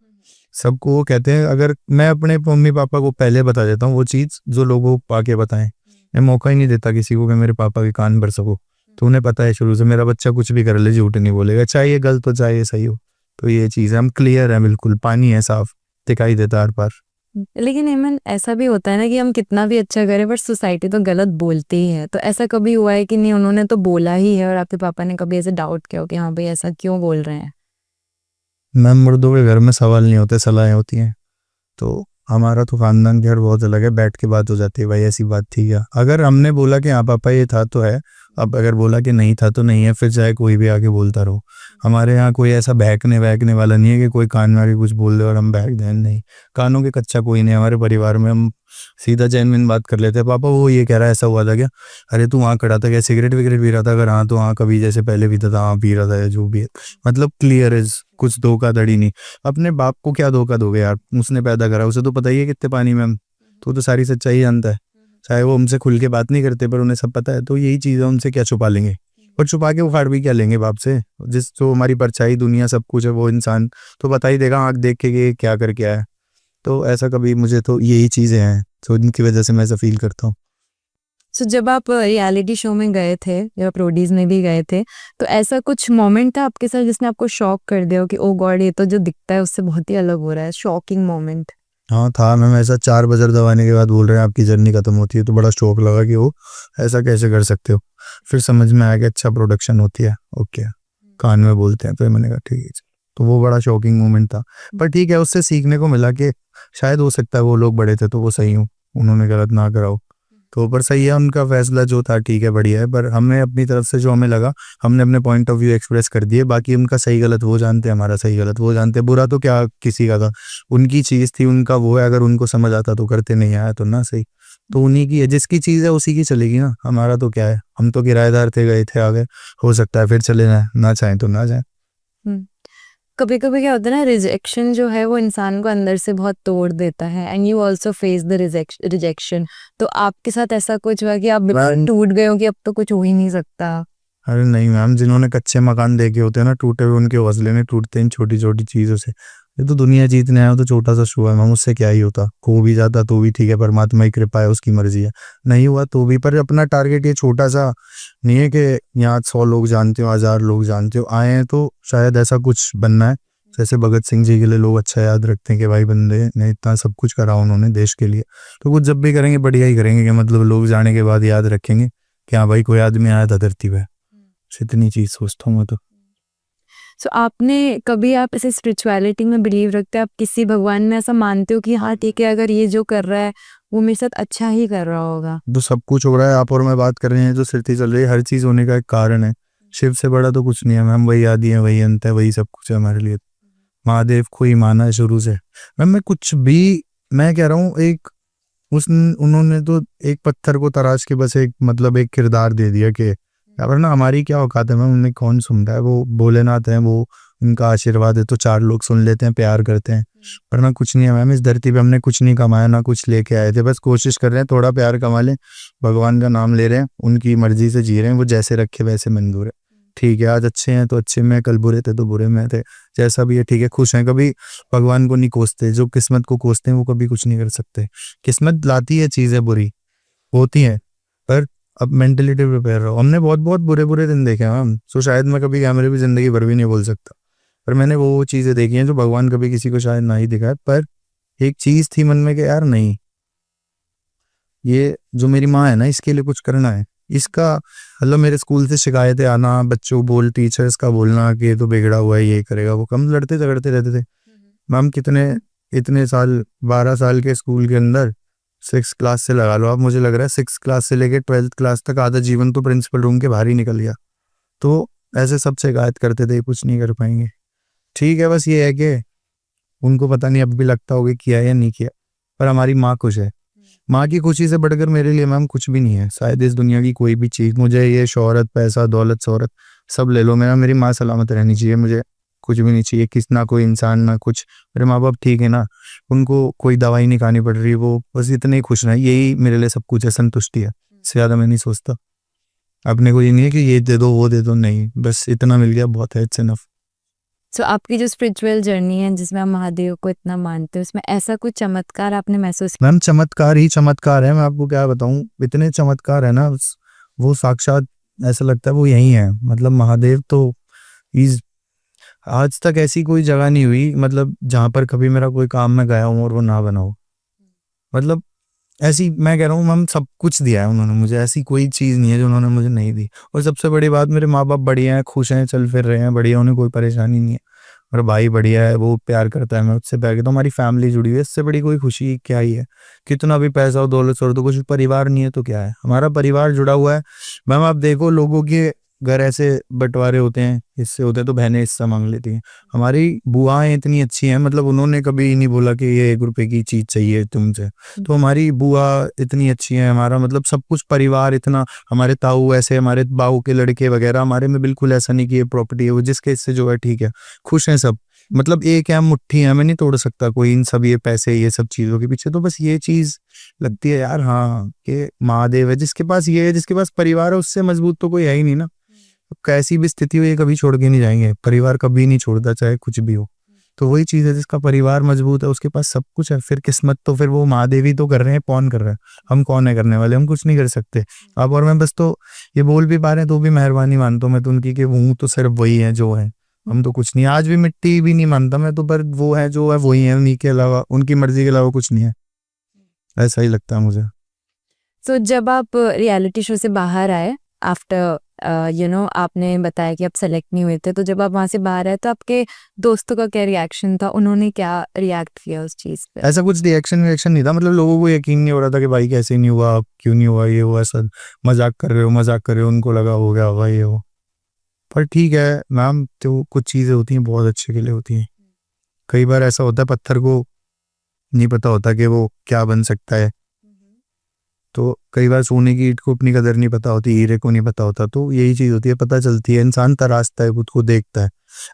सबको वो कहते हैं, अगर मैं अपने मम्मी पापा को पहले बता देता हूँ वो चीज़ जो लोगों को आके बताएं, मैं मौका ही नहीं देता किसी को कि मेरे पापा के कान भर सको, तो उन्हें पता है शुरू से मेरा बच्चा कुछ भी कर ले झूठ नहीं बोलेगा, चाहे ये गलत हो चाहे ये सही हो। तो ये चीज़ है, हम क्लियर है, बिल्कुल पानी है साफ, दिखाई देता हर पार। लेकिन हेमन ऐसा भी होता है ना कि हम कितना भी अच्छा करें पर सोसाइटी तो गलत बोलती ही है। तो ऐसा कभी हुआ है कि नहीं उन्होंने तो बोला ही है और आपके पापा ने कभी ऐसे डाउट किया हो कि हाँ भाई ऐसा क्यों बोल रहे हैं? मैम मुर्दों के घर में सवाल नहीं होते, सलाहें होती हैं। तो हमारा तो खानदान घर बहुत अलग है, बैठ के बात हो जाती है, भाई ऐसी बात थी क्या। अगर हमने बोला कि हाँ पापा ये था तो है, अब अगर बोला कि नहीं था तो नहीं है, फिर चाहे कोई भी आके बोलता रहो। हमारे यहाँ कोई ऐसा बहकने वहकने वाला नहीं है कि कोई कान में आके कुछ बोल दे और हम बहक दें, नहीं। कानों के कच्चा कोई नहीं है हमारे परिवार में। हम सीधा जेन्युइन बात कर लेते हैं, पापा वो ये कह रहा है ऐसा हुआ था क्या, अरे तू वहाँ खड़ा था क्या, सिगरेट विगरेट पी रहा था, अगर हाँ तो हाँ कभी जैसे पहले पीता था हाँ पी रहा था, या जो भी है। मतलब क्लियर इज, कुछ धोखाधड़ी नहीं। अपने बाप को क्या धोखा दोगे यार, उसने पैदा करा, उसे तो पता ही है कितने पानी में हम। तो सारी सच्चाई जानता है, चाहे वो हमसे खुल के बात नहीं करते पर उन्हें सब पता है। तो यही चीज़ है, उनसे क्या छुपा लेंगे, और छुपा के उखाड़ भी क्या लेंगे बाप से। जिस जो हमारी परछाई दुनिया सब कुछ है वो इंसान तो बता ही देगा आँख देख के कि ये क्या करके आया है। तो ऐसा कभी, मुझे तो यही चीज़ें हैं तो इनकी वजह से मैं ऐसा फील करता हूँ। सो जब आप रियलिटी शो में गए थे, जब आप रोडीज़ में भी गए थे, तो ऐसा कुछ मोमेंट था आपके साथ जिसने आपको शॉक कर दिया हो कि ओह गॉड! ये तो जो दिखता है उससे बहुत ही अलग हो रहा है, शॉकिंग मोमेंट? हाँ था मैम, ऐसा 4 बजर दबाने के बाद बोल रहे हैं आपकी जर्नी खत्म होती है, तो बड़ा शौक लगा कि वो ऐसा कैसे कर सकते हो। फिर समझ में आया कि अच्छा प्रोडक्शन होती है, ओके, कान में बोलते हैं, तो मैंने कहा ठीक है। तो वो बड़ा शॉकिंग मोमेंट था, पर ठीक है, उससे सीखने को मिला कि शायद हो सकता है वो लोग बड़े थे तो वो सही हूँ, उन्होंने गलत ना कराओ। तो पर सही है, उनका फैसला जो था ठीक है, बढ़िया है। पर हमने अपनी तरफ से जो हमें लगा, हमने अपने पॉइंट ऑफ व्यू एक्सप्रेस कर दिए। बाकी उनका सही गलत वो जानते हैं, हमारा सही गलत वो जानते हैं। बुरा तो क्या किसी का था, उनकी चीज़ थी, उनका वो है, अगर उनको समझ आता तो करते, नहीं आया तो ना सही। तो उन्हीं की है, जिसकी चीज़ है उसी की चलेगी ना, हमारा तो क्या है, हम तो किराएदार थे, गए थे, आ गए। हो सकता है फिर चले जाए, ना चाहें तो ना जाए। हुँ। कभी-कभी क्या होता है ना, रिजेक्शन जो है वो इंसान को अंदर से बहुत तोड़ देता है and you also face the rejection. तो आपके साथ ऐसा कुछ हुआ कि आप बिल्कुल टूट गए हो कि अब तो कुछ हो ही नहीं सकता? अरे नहीं मैम, जिन्होंने कच्चे मकान देखे होते हैं ना टूटे हुए, उनके हौसले नहीं टूटते इन छोटी छोटी चीज़ों से। ये तो दुनिया जीतने आया हो तो छोटा सा शो है मैम, उससे क्या ही होता, खो भी जाता तो भी ठीक है, परमात्मा की कृपा है, उसकी मर्जी है। नहीं हुआ तो भी, पर अपना टारगेट ये छोटा सा नहीं है कि यहाँ 100 लोग जानते हो, 1000 लोग जानते हो, आए हैं तो शायद ऐसा कुछ बनना है। जैसे भगत सिंह जी के लिए लोग अच्छा याद रखते हैं कि भाई बंदे ने इतना सब कुछ करा उन्होंने देश के लिए, तो कुछ जब भी करेंगे बढ़िया ही करेंगे, कि मतलब लोग जाने के बाद याद रखेंगे कि हाँ भाई कोई आदमी आया था धरती पे। इतनी चीज सोचता हूँ मैं तो। सो आपने कभी, आप ऐसे स्पिरिचुअलिटी में बिलीव रखते हो, आप किसी भगवान में ऐसा मानते हो कि हाँ ठीक है, अगर ये जो कर रहा है वो मेरे साथ अच्छा ही कर रहा होगा? तो सब कुछ हो रहा है, आप और मैं बात कर रहे हैं, जो सृष्टि चल रही है, हर चीज होने का एक कारण है। शिव से बड़ा तो कुछ नहीं है मैम, वही आदि है, वही अंत है, वही सब कुछ है हमारे लिए। महादेव को ही माना है शुरू से। मैम मैं कुछ भी, मैं कह रहा हूँ एक, उस उन्होंने तो एक पत्थर को तराश के बस एक मतलब एक किरदार दे दिया कि वरना हमारी क्या औकात है मैम, उन्हें कौन सुनता है, वो भोलेनाथ है, वो उनका आशीर्वाद है तो 4 लोग सुन लेते हैं, प्यार करते हैं। वरना कुछ नहीं है मैम, इस धरती पे हमने कुछ नहीं कमाया, ना कुछ लेके आए थे, बस कोशिश कर रहे हैं थोड़ा प्यार कमा लें, भगवान का नाम ले रहे हैं, उनकी मर्जी से जी रहे हैं, वो जैसे रखे वैसे मंजूर है। ठीक है, आज अच्छे हैं तो अच्छे में, कल बुरे थे तो बुरे में थे, जैसा भी है ठीक है, खुश हैं। कभी भगवान को नहीं कोसते, जो किस्मत को कोसते हैं वो कभी कुछ नहीं कर सकते। किस्मत लाती है चीजें बुरी होती हैं, पर अब मेंटलिटी प्रिपेयर रहो। हमने बहुत बहुत बुरे बुरे दिन देखे हैं हम, तो शायद मैं कभी कैमरे भी जिंदगी भर भी नहीं बोल सकता, पर मैंने वो चीजें देखी हैं जो भगवान कभी किसी को शायद ना ही दिखाए। पर एक चीज थी मन में कि यार नहीं, ये जो मेरी माँ है ना, इसके लिए कुछ करना है। इसका मतलब मेरे स्कूल से शिकायतें आना, बच्चों बोल टीचर्स का बोलना कि ये तो बिगड़ा हुआ है, ये करेगा वो, कम लड़ते झगड़ते रहते थे मैम। कितने इतने साल, 12 साल के स्कूल के अंदर, 6 क्लास से लगा लो आप, मुझे लग रहा है 6 क्लास से लेकर 12th क्लास तक आधा जीवन तो प्रिंसिपल रूम के बाहर ही निकल गया। तो ऐसे सब शिकायत करते थे, कुछ नहीं कर पाएंगे। ठीक है, बस ये है कि उनको पता नहीं अब भी लगता होगा किया या नहीं किया, पर हमारी माँ खुश है। माँ की खुशी से बढ़कर मेरे लिए मैम कुछ भी नहीं है शायद इस दुनिया की कोई भी चीज़। मुझे ये शोहरत, पैसा, दौलत, शोहरत सब ले लो, मेरी माँ सलामत रहनी चाहिए, मुझे कुछ भी नहीं चाहिए, किस ना कोई इंसान ना कुछ। मेरे माँ बाप ठीक है ना, उनको कोई दवाई नहीं खानी पड़ रही, वो बस इतने ही खुश ना, यही मेरे लिए सब कुछ है, संतुष्टि है, इससे ज़्यादा मैं नहीं सोचता। अपने को ये नहीं है कि ये दे दो वो दे दो, नहीं, बस इतना मिल गया बहुत है, इट्स इनफ। सो आपकी जो स्पिरिचुअल जर्नी है जिसमें आप महादेव को इतना मानते हो, उसमें ऐसा कुछ चमत्कार आपने महसूस मैम चमत्कार ही चमत्कार है, मैं आपको क्या बताऊं, इतने चमत्कार है ना, वो साक्षात ऐसा लगता है वो यही है। मतलब महादेव तो इज, आज तक ऐसी कोई जगह नहीं हुई मतलब जहां पर कभी मेरा कोई काम में गया हूँ और वो ना बना हो। मतलब ऐसी मैं कह रहा हूँ मैम, सब कुछ दिया है उन्होंने मुझे, ऐसी कोई चीज़ नहीं है जो उन्होंने मुझे नहीं दी। और सबसे बड़ी बात, मेरे माँ बाप बढ़िया हैं, खुश हैं, चल फिर रहे हैं बढ़िया, उन्हें कोई परेशानी नहीं है। मेरा भाई बढ़िया है, वो प्यार करता है, मैं उससे प्यार करता हूँ, हमारी फैमिली जुड़ी हुई है, इससे बड़ी कोई खुशी क्या ही है। कितना भी पैसा हो, दौलत छोड़ दो, कुछ परिवार नहीं है तो क्या है, हमारा परिवार जुड़ा हुआ है। मैम आप देखो, लोगों के घर ऐसे बंटवारे होते हैं, हिस्से होते हैं, तो बहनें हिस्सा मांग लेती हैं। हमारी बुआएं इतनी अच्छी हैं, मतलब उन्होंने कभी नहीं बोला कि ये 1 रुपए की चीज चाहिए तुमसे। तो हमारी बुआ इतनी अच्छी है, हमारा मतलब सब कुछ परिवार इतना, हमारे ताऊ ऐसे, हमारे बाऊ के लड़के वगैरह, हमारे में बिल्कुल ऐसा नहीं कि ये प्रॉपर्टी है, वो जिसके हिस्से जो है ठीक है, खुश हैं सब। मतलब एक है मुट्ठी है, मैं नहीं तोड़ सकता कोई इन सब ये पैसे ये सब चीजों के पीछे। तो बस ये चीज लगती है यार, हाँ कि महादेव है जिसके पास ये है, जिसके पास परिवार है, उससे मजबूत तो कोई है ही नहीं ना। कैसी भी स्थिति हो, ये कभी छोड़ के नहीं जाएंगे, परिवार कभी नहीं छोड़ता, चाहे कुछ भी हो। तो वही चीज है, जिसका परिवार मजबूत है उसके पास सब कुछ है। फिर किस्मत तो फिर वो महादेव ही तो कर रहे हैं, कौन कर रहा है, हम कौन है करने वाले, हम कुछ नहीं कर सकते। आप और मैं बस तो ये बोल भी पा रहे हैं तो भी मेहरबानी मानता हूँ मैं तो उनकी, कि वो तो सिर्फ वही है जो है, हम तो कुछ नहीं। आज भी मिट्टी भी नहीं मानता मैं तो, पर वो है जो है वही है, उन्हीं के अलावा, उनकी मर्जी के अलावा कुछ नहीं है, ऐसा ही लगता है मुझे। सो जब आप रियलिटी शो से बाहर आए, आफ्टर आपने बताया कि आप सेलेक्ट नहीं हुए थे, तो जब आप वहाँ से बाहर आए तो आपके दोस्तों का क्या रिएक्शन था, उन्होंने क्या रिएक्ट किया उस चीज़ पे? ऐसा कुछ रिएक्शन नहीं था, मतलब लोगों को यकीन नहीं हो रहा था कि भाई कैसे नहीं हुआ, क्यों नहीं हुआ, ये हुआ, ऐसा मजाक कर रहे हो, मजाक कर रहे हो, उनको लगा हो गया होगा ये हो। पर ठीक है मैम, तो कुछ चीज़ें होती हैं बहुत अच्छे के लिए होती हैं। कई बार ऐसा होता है, पत्थर को नहीं पता होता कि वो क्या बन सकता है। तो कई बार सोने की ईंट को अपनी कदर नहीं पता होती, हीरे को नहीं पता होता। तो यही चीज़ होती है, पता चलती है, इंसान तराशता है, खुद को देखता है।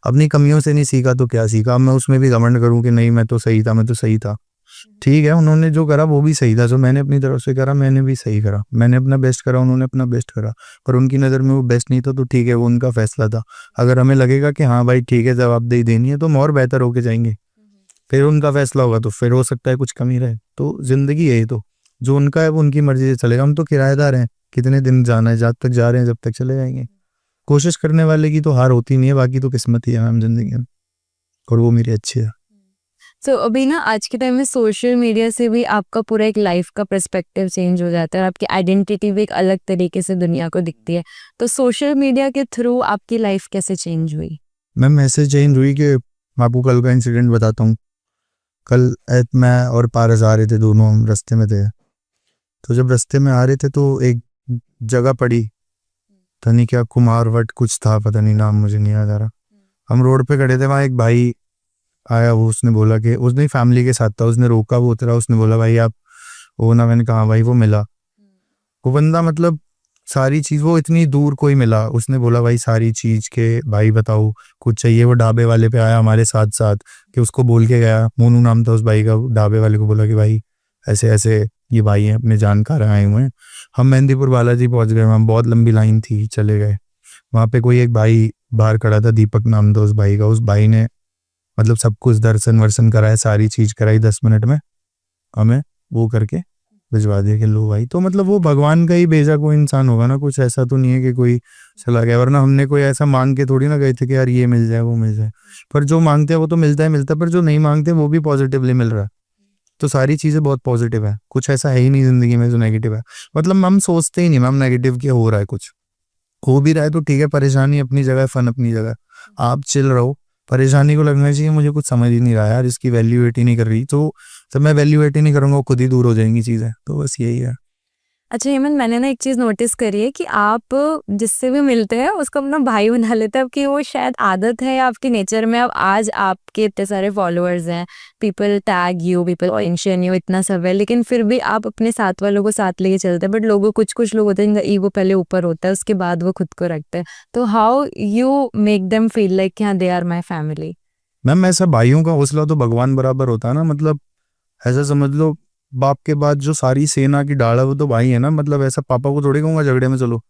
अपनी कमियों से नहीं सीखा तो क्या सीखा। अब मैं उसमें भी घमंड करूं कि नहीं मैं तो सही था, मैं तो सही था। ठीक है, उन्होंने जो करा वो भी सही था, जो मैंने अपनी तरफ से करा मैंने भी सही करा, मैंने अपना बेस्ट करा, उन्होंने अपना बेस्ट करा। पर उनकी नज़र में वो बेस्ट नहीं था, तो ठीक है, वो उनका फैसला था। अगर हमें लगेगा कि हाँ भाई ठीक है, जवाबदेही देनी है, तो हम और बेहतर होके जाएंगे। फिर उनका फैसला होगा, तो फिर हो सकता है कुछ कमी रहे। तो जिंदगी है, ये तो जो उनका है वो उनकी मर्जी से चलेगा। हम तो किराएदार हैं, कितने दिन जाना है, जब तक जा रहे हैं जब तक चले जाएंगे। कोशिश करने वाले की तो हार होती नहीं है, बाकी तो किस्मत ही है मैम जिंदगी में, और वो मेरी अच्छी है। सो अभी ना आज के टाइम में सोशल मीडिया से भी आपका पूरा एक लाइफ का पर्सपेक्टिव चेंज हो जाता है, और आपकी आइडेंटिटी भी एक अलग तरीके से दुनिया को दिखती है। तो सोशल मीडिया के थ्रू आपकी लाइफ कैसे चेंज हुई? मैम मैसेज चेंज हुई कि मैं आपको कल का इंसिडेंट बताता हूँ। कल मैं और पारस आ रहे थे, दोनों हम रास्ते में थे। तो जब रास्ते में आ रहे थे तो एक जगह पड़ी, पता नहीं क्या कुमारवट कुछ था, पता नहीं नाम मुझे नहीं याद आ रहा। हम रोड पे खड़े थे, वहाँ एक भाई आया, वो उसने बोला कि उसने फैमिली के साथ था, उसने रोका, वो उतरा, उसने बोला भाई आप वो ना, मैंने कहा भाई, वो मिला वो बंदा, मतलब सारी चीज, वो इतनी दूर कोई मिला, उसने बोला भाई सारी चीज के भाई बताओ कुछ चाहिए। वो ढाबे वाले पे आया हमारे साथ साथ, कि उसको बोल के गया, मोनू नाम था उस भाई का, ढाबे वाले को बोला कि भाई ऐसे ऐसे ये भाई हैं अपने जानकार आए हुए हैं। हम मेहंदीपुर बालाजी पहुंच गए, वहाँ बहुत लंबी लाइन थी, चले गए। वहाँ पे कोई एक भाई बाहर खड़ा था, दीपक नाम था उस भाई का। उस भाई ने मतलब सब कुछ दर्शन वर्शन कराया, सारी चीज कराई, 10 मिनट में हमें वो करके भिजवा दिया कि लो भाई। तो मतलब वो भगवान का ही भेजा कोई इंसान होगा ना, कुछ ऐसा तो नहीं है कि कोई चला गया, वरना हमने कोई ऐसा मांग के थोड़ी ना गए थे कि यार ये मिल जाए वो मिल जाए। पर जो मांगते हैं वो तो मिलता है मिलता है, पर जो नहीं मांगते वो भी पॉजिटिवली मिल रहा है। तो सारी चीजें बहुत पॉजिटिव है, कुछ ऐसा है ही नहीं जिंदगी में जो नेगेटिव है। मतलब हम सोचते ही नहीं मैम नेगेटिव क्या हो रहा है, कुछ हो भी रहा है तो ठीक है, परेशानी अपनी जगह, फन अपनी जगह, आप चिल रहो। परेशानी को लगना चाहिए मुझे कुछ समझ ही नहीं रहा यार, इसकी वैल्यूएट ही नहीं कर रही, तो जब मैं वैल्यूएट ही नहीं करूंगा वो खुद ही दूर हो जाएंगी चीजें। तो बस यही है। अच्छा हेमंत, मैंने ना एक चीज़ नोटिस करी है कि आप जिससे भी मिलते हैं उसको अपना भाई बना लेते हैं। आपकी वो शायद आदत है या आपके नेचर में। अब आज आपके इतने सारे फॉलोअर्स हैं, people tag you, people mention you, इतना सब है, लेकिन फिर भी आप अपने साथ वालों को साथ लेके चलते हैं। बट लोगों कुछ लोग होते हैं जिनका ईगो पहले ऊपर होता है, उसके बाद वो खुद को रखते हैं। तो how you make them feel like हाँ they are my family? Ma'am ऐसा भाइयों का हौसला तो भगवान बराबर होता है ना। मतलब ऐसा समझ लो, बाप के बाद जो सारी सेना की ढाल है वो तो भाई है ना। मतलब ऐसा पापा को थोड़ी कहूंगा झगड़े में चलो,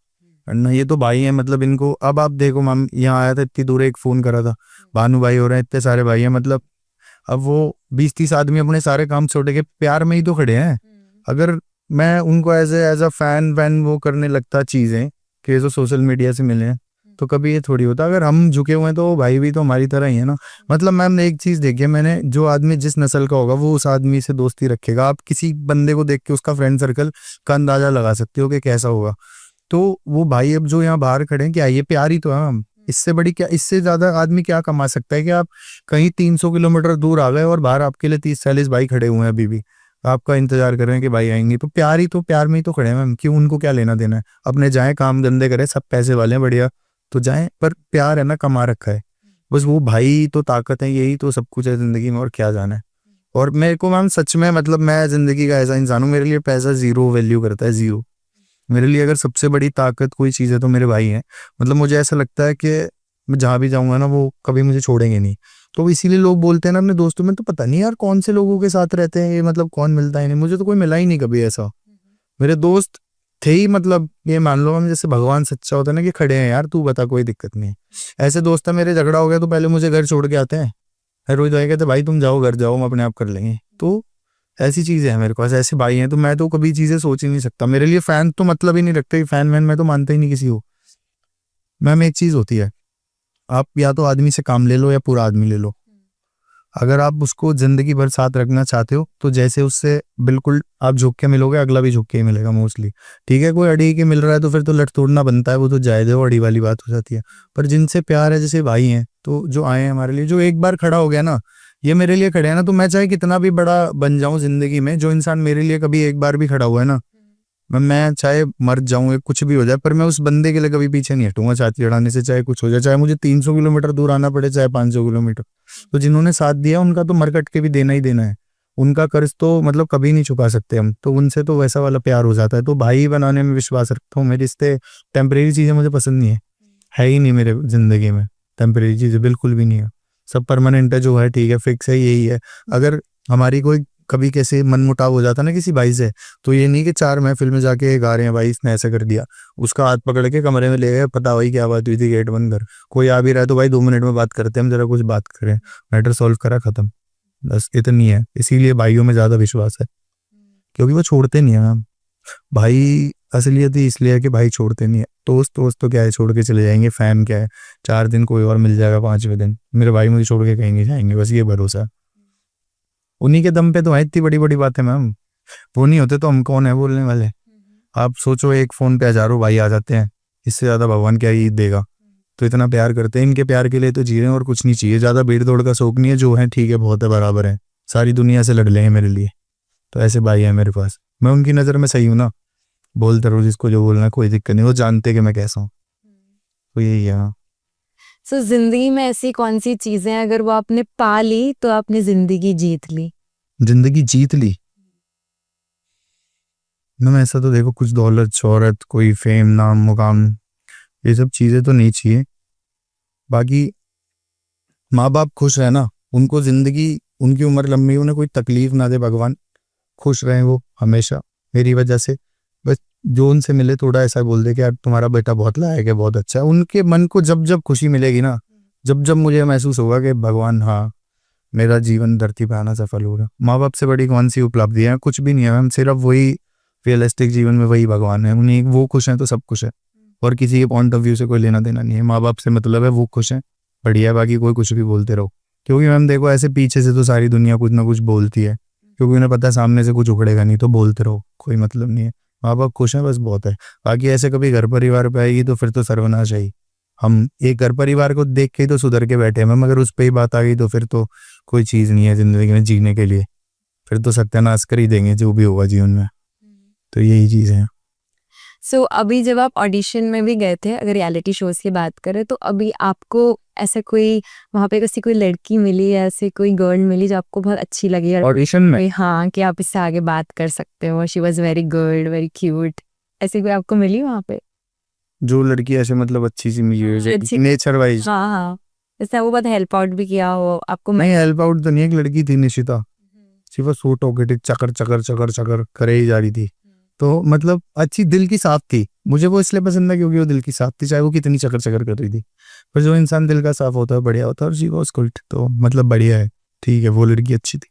ना, ये तो भाई है। मतलब इनको अब आप देखो मैम, यहाँ आया था इतनी दूर, एक फोन करा था, भानु भाई हो रहे हैं, इतने सारे भाई हैं। मतलब अब वो 20-30 आदमी अपने सारे काम छोड़ के प्यार में ही तो खड़े हैं। अगर मैं उनको एज अ फैन वैन वो करने लगता चीजें कि जो सोशल मीडिया से मिले हैं, तो कभी ये थोड़ी होता, अगर हम झुके हुए हैं तो वो भाई भी तो हमारी तरह ही है ना। मतलब मैम एक चीज देखी है मैंने, जो आदमी जिस नस्ल का होगा वो उस आदमी से दोस्ती रखेगा। आप किसी बंदे को देख के उसका फ्रेंड सर्कल का अंदाजा लगा सकते हो कि कैसा होगा। तो वो भाई अब जो यहाँ बाहर खड़े हैं, क्या ये प्यार ही तो है मैम। इससे बड़ी क्या, इससे ज्यादा आदमी क्या कमा सकता है कि आप कहीं 300 किलोमीटर दूर आ गए और बाहर आपके लिए 30-40 भाई खड़े हुए हैं अभी भी, आपका इंतजार कर रहे हैं कि भाई आएंगे। तो प्यार ही तो, प्यार में ही तो खड़े हैं मैम। क्यों, उनको क्या लेना देना है, अपने जाएं काम धंधे करें, सब पैसे वाले हैं बढ़िया, तो जाएं। पर प्यार है ना, कमा रखा है बस। वो भाई तो ताकत है, यही तो सब कुछ है जिंदगी में, और क्या जाना है। और मेरे को मैम सच में, मतलब मैं जिंदगी का ऐसा इंसान हूँ, मेरे लिए पैसा जीरो वैल्यू करता है, जीरो। मेरे लिए अगर सबसे बड़ी ताकत कोई चीज़ है तो मेरे भाई हैं। मतलब मुझे ऐसा लगता है कि मैं जहाँ भी जाऊंगा ना वो कभी मुझे छोड़ेंगे नहीं। तो इसीलिए लोग बोलते हैं ना अपने दोस्तों में, तो पता नहीं यार कौन से लोगों के साथ रहते हैं ये, मतलब कौन मिलता है नहीं। मुझे तो कोई मिला ही नहीं कभी ऐसा। मेरे दोस्त थे ही, मतलब ये मान लो हम, जैसे भगवान सच्चा होता है ना कि खड़े हैं यार, तू बता कोई दिक्कत नहीं है। ऐसे दोस्त है मेरे, झगड़ा हो गया तो पहले मुझे घर छोड़ के आते हैं। हर रोज आए कहते भाई तुम जाओ घर जाओ, हम अपने आप कर लेंगे। तो ऐसी चीजें हैं मेरे पास, ऐसे भाई हैं। तो मैं तो कभी चीजें सोच ही नहीं सकता। मेरे लिए फैन तो मतलब ही नहीं रखते, फैन वैन मैं तो मानता ही नहीं किसी को। मैम एक चीज होती है, आप या तो आदमी से काम ले लो या पूरा आदमी ले लो। अगर आप उसको जिंदगी भर साथ रखना चाहते हो तो जैसे उससे बिल्कुल आप झुक के मिलोगे, अगला भी झुक के ही मिलेगा मोस्टली। ठीक है, कोई अड़ी के मिल रहा है तो फिर तो लट तोड़ना बनता है, वो तो जायज है, वो अड़ी वाली बात हो जाती है। पर जिनसे प्यार है, जैसे भाई हैं, तो जो आए हैं हमारे लिए, जो एक बार खड़ा हो गया ना, ये मेरे लिए खड़े हैं ना, तो मैं चाहे कितना भी बड़ा बन जाऊं जिंदगी में, जो इंसान मेरे लिए कभी एक बार भी खड़ा हुआ है ना, मैं चाहे मर जाऊं या कुछ भी हो जाए, पर मैं उस बंदे के लिए कभी पीछे नहीं हटूंगा छाती चढ़ाने से। चाहे कुछ हो जाए, चाहे मुझे 300 किलोमीटर दूर आना पड़े, चाहे 500 किलोमीटर। तो जिन्होंने साथ दिया उनका तो मर कट के भी देना ही देना है। उनका कर्ज तो मतलब कभी नहीं चुका सकते हम, तो उनसे तो वैसा वाला प्यार हो जाता है। तो भाई बनाने में विश्वास रखता हूँ। मेरे रिश्ते, टेम्परेरी चीजें मुझे पसंद नहीं है ही नहीं मेरे जिंदगी में। टेम्परेरी चीजें बिल्कुल भी नहीं है, सब परमानेंट है, जो है ठीक है, फिक्स है, यही है। अगर हमारी कोई कभी कैसे मनमुटाव हो जाता ना किसी भाई से, तो ये नहीं कि 4 महफिल में जाके गा रहे हैं भाई इसने ऐसा कर दिया, उसका हाथ पकड़ के कमरे में ले गए, पता वही क्या बात हुई थी, गेट बंद कर। कोई आ भी रहा है तो भाई 2 मिनट में बात करते हैं हम, जरा कुछ बात करें, मैटर सॉल्व करा, खत्म। बस इतनी है। इसीलिए भाइयों में ज्यादा विश्वास है, क्योंकि वो छोड़ते नहीं है मैम। भाई असलियत ही इसलिए है कि भाई छोड़ते नहीं है। दोस्त दोस्त तो क्या है, छोड़ के चले जाएंगे, फैन क्या है, 4 दिन कोई और मिल जाएगा, 5वें दिन मेरे भाई मुझे छोड़ के कहीं नहीं जाएंगे, बस ये भरोसा है। उन्हीं के दम पे तो है इतनी बड़ी बड़ी बातें मैम। वो नहीं होते तो हम कौन है बोलने वाले। आप सोचो, एक फोन पे हजारों भाई आ जाते हैं, इससे ज्यादा भगवान क्या ही देगा। तो इतना प्यार करते हैं, इनके प्यार के लिए तो जी रहे हैं, और कुछ नहीं चाहिए। ज्यादा भीड़ दौड़ का शौक नहीं है, जो है ठीक है, बहुत है, बराबर है, सारी दुनिया से लड़ लेंगे मेरे लिए। तो ऐसे भाई है मेरे पास, मैं उनकी नज़र में सही हूँ ना। बोलते रहो जिसको जो बोलना है, कोई दिक्कत नहीं, वो जानते कि मैं कैसा हूँ। तो यही है। हाँ। सो जिंदगी में ऐसी कौन सी चीजें हैं अगर वो आपने पा ली तो आपने जिंदगी जीत ली? जिंदगी जीत ली मैम, ऐसा तो देखो, कुछ दौलत शोहरत, कोई फेम नाम मुकाम, ये सब चीजें तो नहीं चाहिए। बाकी माँ बाप खुश है ना, उनको जिंदगी, उनकी उम्र लंबी, उन्हें कोई तकलीफ ना दे भगवान, खुश रहे वो हमेशा मेरी वजह से। बस जो उनसे मिले थोड़ा ऐसा बोल दे कि यार तुम्हारा बेटा बहुत लायक है, बहुत अच्छा है। उनके मन को जब जब खुशी मिलेगी ना, जब जब मुझे महसूस होगा कि भगवान, हाँ मेरा जीवन धरती पे आना सफल होगा, माँ बाप से बड़ी कौन सी उपलब्धि है, कुछ भी नहीं है मैम। सिर्फ वही रियलिस्टिक जीवन में वही भगवान है, उन्हीं वो खुश हैं तो सब कुछ है। और किसी के पॉइंट ऑफ व्यू से कोई लेना देना नहीं है, माँ बाप से मतलब है वो खुश है, बढ़िया है। बाकी कोई कुछ भी बोलते रहो, क्योंकि मैम देखो, ऐसे पीछे से तो सारी दुनिया कुछ ना कुछ बोलती है, क्योंकि उन्हें पता है सामने से कुछ उखड़ेगा नहीं, तो बोलते रहो, कोई मतलब नहीं है। माँ बाप खुश हैं बस बहुत है। बाकी ऐसे कभी घर परिवार पे आएगी तो फिर तो सर्वनाश है ही। हम एक घर परिवार को देख के ही तो सुधर के बैठे हैं मैम, अगर उस पर ही बात आ गई तो फिर तो कोई चीज़ नहीं है जिंदगी में जीने के लिए, फिर तो सत्यानाश कर ही देंगे जो भी होगा जीवन में। तो यही चीज़ है। सो अभी जब आप ऑडिशन में भी गए थे, अगर रियलिटी शोज की बात करें, तो अभी आपको ऐसा कोई वहाँ पे कोई लड़की मिली या ऐसे कोई गर्ल मिली जो आपको बहुत अच्छी लगी और ऑडिशन में हाँ कि आप इससे आगे बात कर सकते हो, she was very good, very cute, ऐसी कोई आपको मिली वहाँ पे? जो लड़की ऐसे मतलब अच्छी सी मिली अच्छी, नेचर वाइज? हाँ हाँ, जैसे वो बहुत हेल्प आउट भी किया हो आपको? नहीं, हेल्प आउट तो नहीं, एक लड़की थी निशिता, सिर्फ सो टॉकेटिव, चकर चकर चकर चकर करे ही जा रही थी। तो मतलब अच्छी, दिल की साफ थी, मुझे वो इसलिए पसंद है क्योंकि वो दिल की साफ थी, चाहे वो कितनी चकर चकर कर रही थी। पर जो इंसान दिल का साफ होता है बढ़िया होता है, और शी वाज गुड, तो मतलब बढ़िया है, ठीक है, वो लड़की अच्छी थी।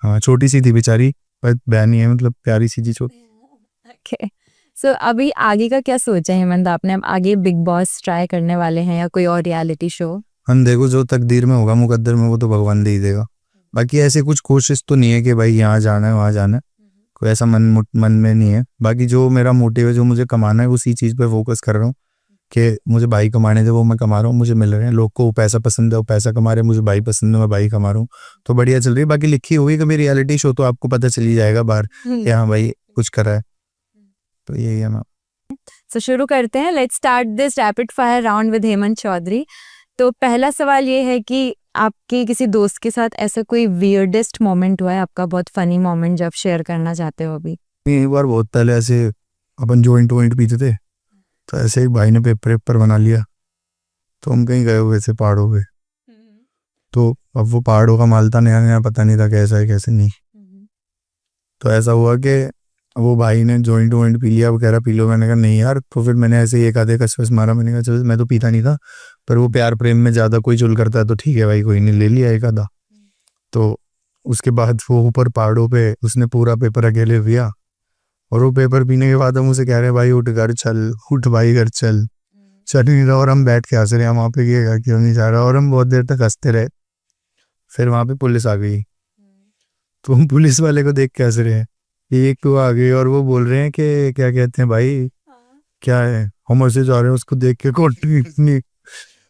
हाँ, छोटी सी थी बेचारी, पर बहनी है, मतलब प्यारी सी जी छोटी। ओके, सो अभी आगे का क्या सोचा है हेमंत आपने? अब आगे बिग बॉस ट्राई करने वाले हैं या कोई और रियलिटी शो? हम देखो जो तकदीर में होगा मुकद्दर में वो तो भगवान दे ही देगा। बाकी ऐसे कुछ कोशिश तो नहीं है कि भाई यहाँ जाना है वहाँ जाना है, कोई ऐसा मन में नहीं है। बाकी जो मेरा मोटिव है, जो मुझे कमाना है, उसी चीज़ पे फोकस कर रहा हूँ कि मुझे भाई कमाने थे, वो मैं कमा रहा हूँ, मुझे मिल रहे हैं। लोग को वो पैसा पसंद है, वो पैसा कमा रहे हैं, मुझे भाई पसंद है, मैं भाई कमा रहा हूँ, तो बढ़िया चल रही है। बाकी लिखी हुई कभी रियलिटी शो तो आपको पता चल ही जाएगा बाहर कि हाँ भाई कुछ करा है, तो यही है। मैं तो शुरू करते हैं। Let's start this rapid fire round with Hemant Chaudhary. तो पहला सवाल ये है कि आपके किसी दोस्त के साथ ऐसा कोई वियर्डेस्ट मोमेंट हुआ है आपका, बहुत फनी मोमेंट, जब शेयर करना चाहते हो अभी? एक बार बहुत पहले ऐसे अपन जॉइंट पीते थे, तो ऐसे एक भाई ने पेपर बना लिया, तो हम कहीं गए हुए थे पहाड़ों पे, तो अब वो पहाड़ों का माल था, नया नया पता नहीं था कैसा है कैसे नहीं। तो ऐसा हुआ कि वो भाई ने जॉइंट पी लिया, वो कह रहा पी लो, मैंने कहा नहीं यार। तो फिर मैंने ऐसे ही एक आधे कस मारा, मैंने कहा चल, मैं तो पीता नहीं था, पर वो प्यार प्रेम में ज़्यादा कोई चुल करता है तो ठीक है भाई, कोई नहीं, ले लिया एक आधा। तो उसके बाद वो ऊपर पहाड़ों पे उसने पूरा पेपर अकेले पिया, और वो पेपर पीने के बाद हम उसे कह रहे हैं भाई उठ घर चल, उठ भाई घर चल, चल नहीं रहा। और हम बैठ के हंस रहे हैं वहाँ पे कि क्यों नहीं जा रहा, और हम बहुत देर तक हंसते रहे। फिर वहाँ पे पुलिस आ गई, तो हम पुलिस वाले को देख के हंस रहे हैं, एक तो आ गई और वो बोल रहे हैं कि क्या कहते हैं भाई, क्या है, हम ऐसे जा रहे हैं उसको देख के इतनी।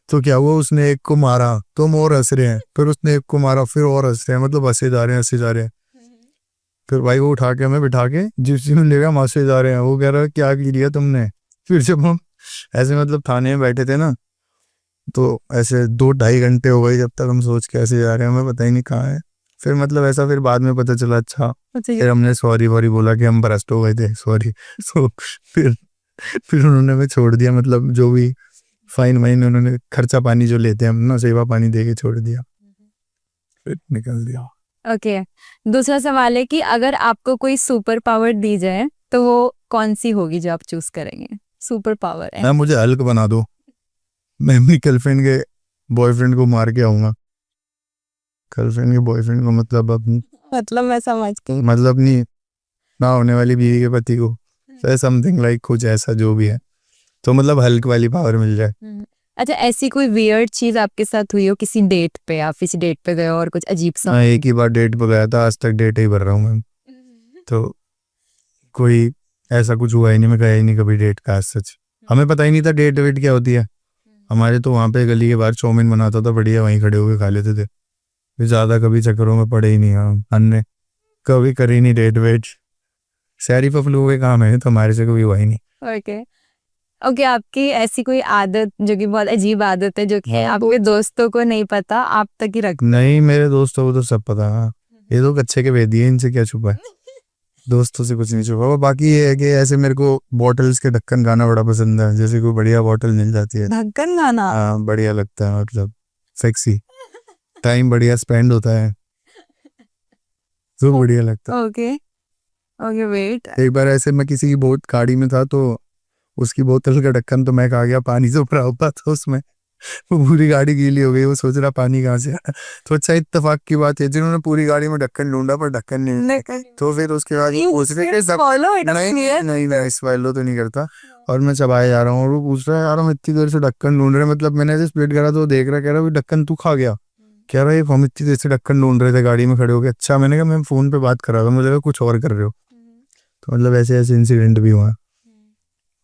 तो क्या हुआ, उसने एक को मारा तो हम और हंस रहे हैं, फिर उसने एक को मारा फिर और हंस रहे हैं, मतलब हंसे जा रहे हैं हंसे जा रहे हैं। फिर भाई वो उठा के हमें बिठा के जिस में ले गया, हम हंसे जा रहे हैं। वो कह रहा है क्या किया तुमने? फिर जब हम ऐसे मतलब थाने में बैठे थे ना, तो ऐसे 2-2.5 घंटे हो गए जब तक हम सोच के ऐसे जा रहे हैं, हमें पता ही नहीं कहाँ है। फिर मतलब ऐसा फिर बाद में पता चला, अच्छा फिर हमने सॉरी वॉरी बोला कि हम भ्रष्ट हो गए थे, सॉरी। तो फिर उन्होंने हमें छोड़ दिया, मतलब जो भी फाइन वाइन उन्होंने खर्चा पानी जो लेते हैं हम ना, सेवा पानी दे के छोड़ दिया, फिर निकल दिया। ओके दूसरा सवाल है कि अगर आपको कोई सुपर पावर दी जाए तो वो कौन सी होगी जो आप चूज करेंगे? सुपर पावर है। मैं मुझे हल्क बना दो, मैं अपनी गर्लफ्रेंड के बॉयफ्रेंड को मार के आऊंगा। गर्लफ्रेंड के बॉयफ्रेंड को मतलब अपनी, मतलब मैं समझ गई। मतलब अपनी ना होने वाली बीवी के पति को, समथिंग लाइक कुछ ऐसा जो भी है, तो मतलब हल्क वाली पावर मिल जाए। अच्छा ऐसी कोई वियर्ड चीज आपके साथ हुई हो किसी डेट पे, आप किसी डेट पे गए हो और कुछ अजीब सा? मैं एक ही बार डेट पे गया था, आज तक डेट ही भर रहा हूँ मैं, तो कोई ऐसा कुछ हुआ ही नहीं, मैं गया ही नहीं कभी डेट का। आज सच हमें पता ही नहीं था डेट वेट क्या होती है। हमारे तो वहाँ पे गली के बाहर चाउमीन बनाता था बढ़िया, वहीं खड़े होके खा लेते थे, फिर ज़्यादा कभी चक्करों में पड़े ही नहीं। हमने कभी करी नहीं डेट वेट, शहरी पफलू के काम है, तो हमारे से कभी हुआ ही नहीं। ओके ओके आपकी ऐसी कोई आदत जो कि बहुत अजीब आदत है जो कि आपके दोस्तों को नहीं पता, आप तक ही रखते? नहीं, मेरे दोस्तों को तो सब पता है, ये तो कच्चे के भेदी है, इनसे क्या छुपा है, दोस्तों से कुछ नहीं छुपा हुआ। बाकी ये है कि ऐसे मेरे को बॉटल्स के ढक्कन गाना बड़ा पसंद है, जैसे कोई बढ़िया बॉटल मिल जाती है, ढक्कन गाना? हाँ बढ़िया लगता है, मतलब सेक्सी, टाइम बढ़िया स्पेंड होता है, तो बढ़िया लगता है। Okay okay wait. एक बार ऐसे मैं किसी की बोट गाड़ी में था, तो उसकी बोतल का ढक्कन तो मैं खा गया, पानी से भरा हुआ था उसमें, वो पूरी गाड़ी गीली हो गई, वो सोच रहा पानी कहाँ से आया। तो अच्छा इत्तेफाक की बात है, जिन्होंने पूरी गाड़ी में ढक्कन ढूंढा पर ढक्कन नहीं, तो फिर उसके बाद पूछ रहे कि नहीं मैं इस वालो तो नहीं करता, और मैं चबाए जा रहा हूँ, और वो पूछ रहा है यार हम इतनी देर से ढक्कन ढूंढ रहे हैं, मतलब मैंने ऐसे स्प्लिट करा तो देख रहा, कह रहा ढक्कन तू खा गया, कह रहा है हम इतनी देर से ढक्कन ढूंढ रहे थे गाड़ी में खड़े हो गए। अच्छा, मैंने कहा मैं फोन पे बात कर रहा था, मुझे लगा कुछ और कर रहे हो। तो मतलब ऐसे ऐसे इंसिडेंट भी हुआ,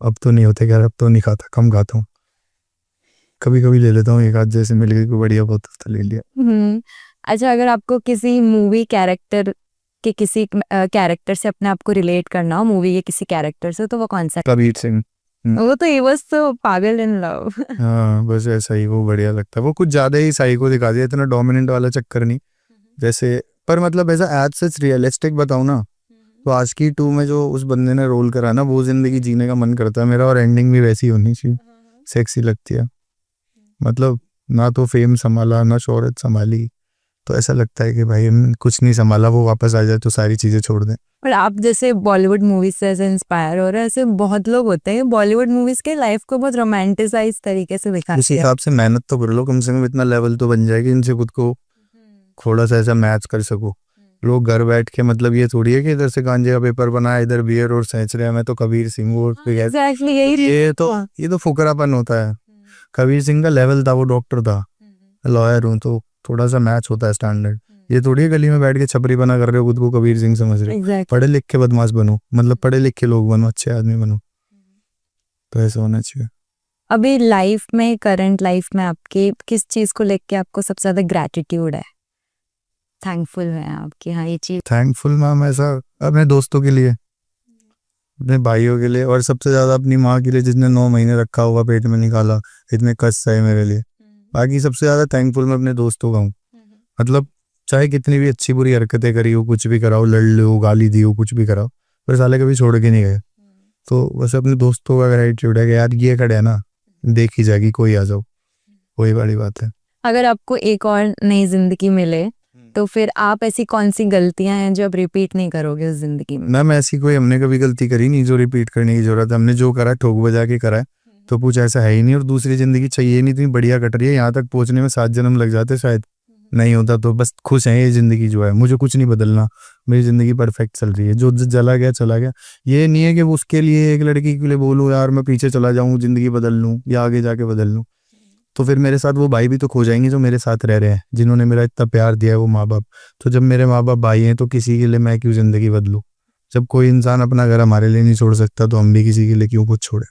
अब तो नहीं होते, यार अब तो नहीं खाता, कम खाता हूँ, कभी कभी ले लेता हूँ एक आध, जैसे मिल गई कोई बढ़िया बोतल ले लिया। अच्छा अगर आपको किसी मूवी कैरेक्टर के किसी कैरेक्टर से अपने आप को रिलेट करना हो, मूवी के किसी कैरेक्टर से, तो वो कौन सा? कबीर सिंह। वो तो ये बस तो पागल इन लव। हाँ बस ऐसा ही, वो बढ़िया लगता है, वो कुछ ज्यादा ही साइको दिखा दिया, इतना डोमिनेंट वाला चक्कर नहीं जैसे, पर मतलब ऐसा एज सच रियलिस्टिक बताऊँ ना, तो आशिकी 2 में जो उस बंदे ने रोल करा ना, वो जिंदगी जीने का मन करता है मेरा, और एंडिंग भी वैसी होनी चाहिए, सेक्सी लगती है, मतलब ना तो फेम संभाला ना शोहरत संभाली, तो ऐसा लगता है कि भाई कुछ नहीं संभाला, वो वापस आ जाए तो सारी चीजें छोड़ दें। और आप जैसे बॉलीवुड मूवीज से ऐसे इंस्पायर हो रहे हैं, ऐसे बहुत लोग होते हैं बॉलीवुड मूवीज के लाइफ को बहुत रोमांटिसाइज तरीके से दिखाते उस हिसाब से मेहनत तो कर लो, कम से कम इतना लेवल तो बन जाएगी इनसे खुद को थोड़ा सा ऐसा मैच कर सको, लोग घर बैठ के मतलब ये थोड़ी है कि इधर से गांजे का पेपर बनाया, इधर बियर और सेंच रहे हैं, मैं तो कबीर सिंह हूँ, एग्जैक्टली यही ये तो फुकरापन होता है। कबीर सिंह का लेवल था, वो डॉक्टर था, लॉयर हूँ, तो थोड़ा सा मैच होता है स्टैंडर्ड। ये थोड़ी है गली में बैठ के छपरी बना कर रहे हो, खुद को कबीर सिंह समझ रहे हो। एग्जैक्टली पढ़े लिख के बदमाश बनो, मतलब पढ़े लिखे लोग बनो, अच्छे आदमी बनो, तो ऐसा होना चाहिए। अभी लाइफ में, करंट लाइफ में आपके किस चीज को लेके आपको सबसे ज्यादा ग्रैटिट्यूड है, थैंकफुल है आपकी? हाँ, ये चीज थैंकफुल मैम ऐसा अपने दोस्तों के लिए, अपने भाइयों के लिए, और सबसे ज्यादा अपनी माँ के लिए जिसने 9 महीने रखा हुआ पेट में निकाला, इतने कष्ट सहे मेरे लिए। बाकी सबसे ज्यादा थैंकफुल मैं अपने दोस्तों का हूँ। मतलब चाहे कितनी भी अच्छी बुरी हरकतें करी हो, कुछ भी कराओ, लड़ लो, गाली दी हो, कुछ भी कराओ, पर साले कभी छोड़ के नहीं गए। तो बस अपने दोस्तों का ग्रेटिट्यूड है कि यार ये खड़े है ना, देखी जाएगी, कोई आ जाओ, वही बड़ी बात है। अगर आपको एक और नई जिंदगी मिले तो फिर आप ऐसी कौन सी गलतियां हैं जो आप रिपीट नहीं करोगे उस जिंदगी में? मैम ऐसी कोई हमने कभी गलती करी नहीं जो रिपीट करने की जरूरत है। हमने जो करा ठोक बजा के करा है, तो कुछ ऐसा है ही नहीं, और दूसरी जिंदगी चाहिए ही नहीं, इतनी बढ़िया कट रही है, यहाँ तक पहुंचने में 7 जन्म लग जाते शायद, नहीं होता तो बस खुश है ये जिंदगी जो है, मुझे कुछ नहीं बदलना, मेरी जिंदगी परफेक्ट चल रही है, जो चला गया चला गया। ये नहीं है कि वो उसके लिए, एक लड़की के लिए बोलूँ यार मैं पीछे चला जाऊँ, जिंदगी बदल लूँ या आगे जाके बदल लूँ, तो फिर मेरे साथ वो भाई भी तो खो जाएंगे जो मेरे साथ रह रहे हैं, जिन्होंने मेरा इतना प्यार दिया है, वो माँ बाप। तो जब मेरे माँ बाप भाई हैं तो किसी के लिए मैं क्यों जिंदगी बदलूं? जब कोई इंसान अपना घर हमारे लिए नहीं छोड़ सकता तो हम भी किसी के लिए क्यों कुछ छोड़े?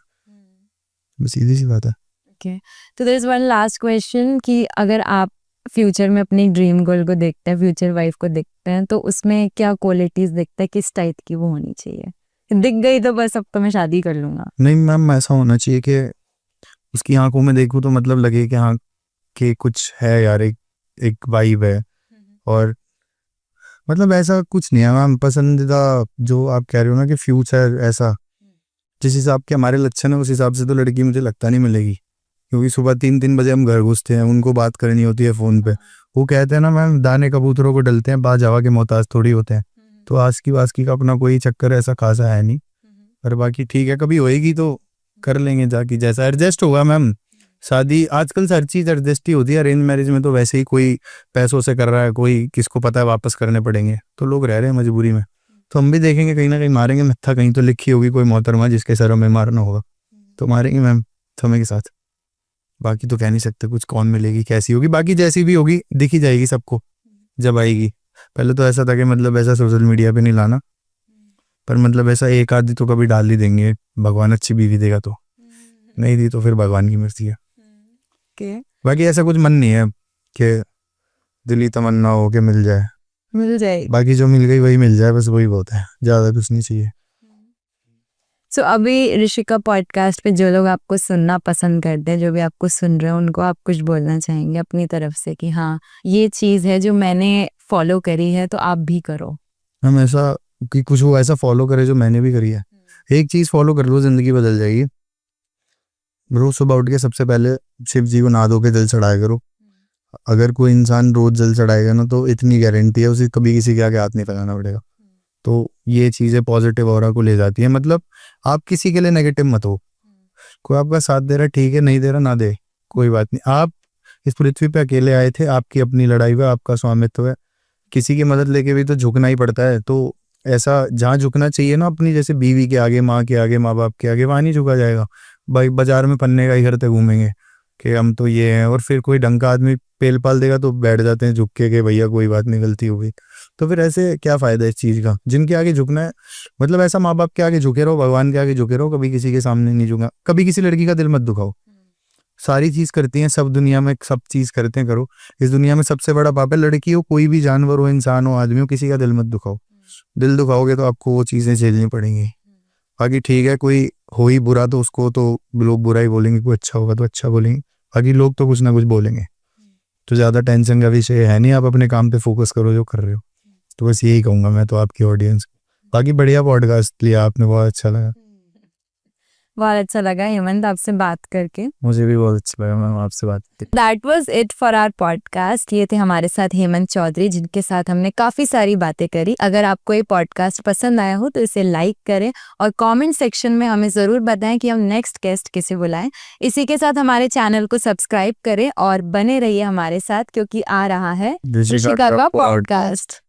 बस सीधी सी बात है। ओके, तो there is one last question कि अगर आप फ्यूचर में अपनी ड्रीम गर्ल को देखते हैं, फ्यूचर वाइफ को देखते हैं, तो उसमें क्या क्वालिटीज देखते हैं, किस टाइप की वो होनी चाहिए? दिख गई तो बस अब तो मैं शादी कर लूंगा। नहीं मैम, ऐसा होना चाहिए कि उसकी आंखों में देखूं तो मतलब लगे कि हाँ, कि कुछ है यार, एक वाइब है। और मतलब ऐसा कुछ नहीं है मैम, पसंदीदा जो आप कह रहे हो ना कि फ्यूचर ऐसा, जिस हिसाब के हमारे लक्षण है उस हिसाब से तो लड़की मुझे लगता नहीं मिलेगी, क्योंकि सुबह 3-3 बजे हम घर घुसते हैं, उनको बात करनी होती है फ़ोन पे। वो कहते हैं ना मैम, दाने कबूतरों को डलते हैं, बाज हवा के मोहताज थोड़ी होते हैं। तो आस्की वास्की का अपना कोई चक्कर ऐसा खासा है नहीं, पर बाकी ठीक है, कभी होएगी तो कर लेंगे जाके, जैसा एडजस्ट होगा मैम। शादी आजकल हर चीज़ एडजस्ट ही होती है, अरेंज मैरिज में तो वैसे ही कोई पैसों से कर रहा है, कोई किसको पता है वापस करने पड़ेंगे, तो लोग रह रहे हैं मजबूरी में। तो हम भी देखेंगे, कहीं ना कहीं मारेंगे मत्था, कहीं तो लिखी होगी कोई मोहतरमा जिसके सरों में मारना होगा, तो मारेंगे मैम समय के साथ। बाकी तो कह नहीं सकते कुछ, कौन मिलेगी कैसी होगी, बाकी जैसी भी होगी दिखी जाएगी सबको जब आएगी। पहले तो ऐसा था कि मतलब ऐसा सोशल मीडिया पे नहीं लाना, पर मतलब ऐसा एक आदमी तो कभी डाल ही देंगे, भगवान अच्छी बीवी देगा तो, नहीं दी तो फिर भगवान की मर्जी है। बाकी ऐसा कुछ मन नहीं है कि दिली तमन्ना हो के मिल जाए, मिल जाएगी। बाकी जो मिल गई वही मिल जाए, बस वही बहुत है, ज़्यादा कुछ नहीं चाहिए। सो अभी ऋषिका पॉडकास्ट पे जो लोग आपको सुनना पसंद करते हैं, जो भी आपको सुन रहे हैं, उनको आप कुछ बोलना चाहेंगे अपनी तरफ से कि हाँ ये चीज़ है जो मैंने फॉलो करी है तो आप भी करो? हम ऐसा कि कुछ वो ऐसा फॉलो करे जो मैंने भी करी है, एक चीज़ फॉलो कर लो ज़िंदगी बदल जाएगी। रोज सुबह उठ के सबसे पहले शिव जी को नहा धो के जल चढ़ाया करो। अगर कोई इंसान रोज जल चढ़ाएगा ना, तो इतनी गारंटी है उसे कभी किसी के आगे हाथ नहीं फैलाना पड़ेगा। तो ये चीज़ें पॉजिटिव ऑरा को ले जाती है। मतलब आप किसी के लिए नेगेटिव मत हो, कोई आपका साथ दे रहा है ठीक है, नहीं दे रहा ना दे, कोई बात नहीं। आप इस पृथ्वी पे अकेले आए थे, आपकी अपनी लड़ाई है, आपका स्वामित्व है, किसी की मदद लेके भी तो झुकना ही पड़ता है। तो ऐसा जहाँ झुकना चाहिए ना अपनी, जैसे बीवी के आगे, माँ के आगे, माँ बाप के आगे, वहाँ नहीं झुका जाएगा। भाई बाजार में पन्ने का ही करते घूमेंगे कि हम तो ये हैं, और फिर कोई ढंग का आदमी पेल पाल देगा तो बैठ जाते हैं झुक के कि भैया कोई बात नहीं, गलती हो गई। तो फिर ऐसे क्या फ़ायदा इस चीज़ का? जिनके आगे झुकना है, मतलब ऐसा माँ बाप के आगे झुके रहो, भगवान के आगे झुके रहो, कभी किसी के सामने नहीं झुका। कभी किसी लड़की का दिल मत दुखाओ, सारी चीज़ करती हैं सब दुनिया में, सब चीज़ करते हैं करो। इस दुनिया में सबसे बड़ा पाप है, लड़की हो, कोई भी जानवर हो, इंसान हो, आदमी हो, किसी का दिल मत दुखाओ। दिल दुखाओगे तो आपको वो चीज़ें झेलनी पड़ेंगी। बाकी ठीक है, कोई हो ही बुरा तो उसको तो लोग बुरा ही बोलेंगे, कोई अच्छा होगा तो अच्छा बोलेंगे, बाकी लोग तो कुछ ना कुछ बोलेंगे। तो ज़्यादा टेंशन का विषय है नहीं, आप अपने काम पे फोकस करो जो कर रहे हो। तो बस यही कहूँगा मैं तो आपकी ऑडियंस। बाकी बढ़िया पॉडकास्ट लिया आपने, बहुत अच्छा लगा। बहुत अच्छा लगा हेमंत आपसे बात करके। मुझे भी बहुत अच्छा लगा मैम आपसे बात करके। That was it for our podcast. ये थे हमारे साथ हेमंत चौधरी, जिनके साथ हमने काफ़ी सारी बातें करी। अगर आपको ये पॉडकास्ट पसंद आया हो तो इसे लाइक करें और कमेंट सेक्शन में हमें ज़रूर बताएं कि हम नेक्स्ट गेस्ट किसे बुलाएं। इसी के साथ हमारे चैनल को सब्सक्राइब करें और बने रहिए हमारे साथ, क्योंकि आ रहा है ऋषिका का पॉडकास्ट।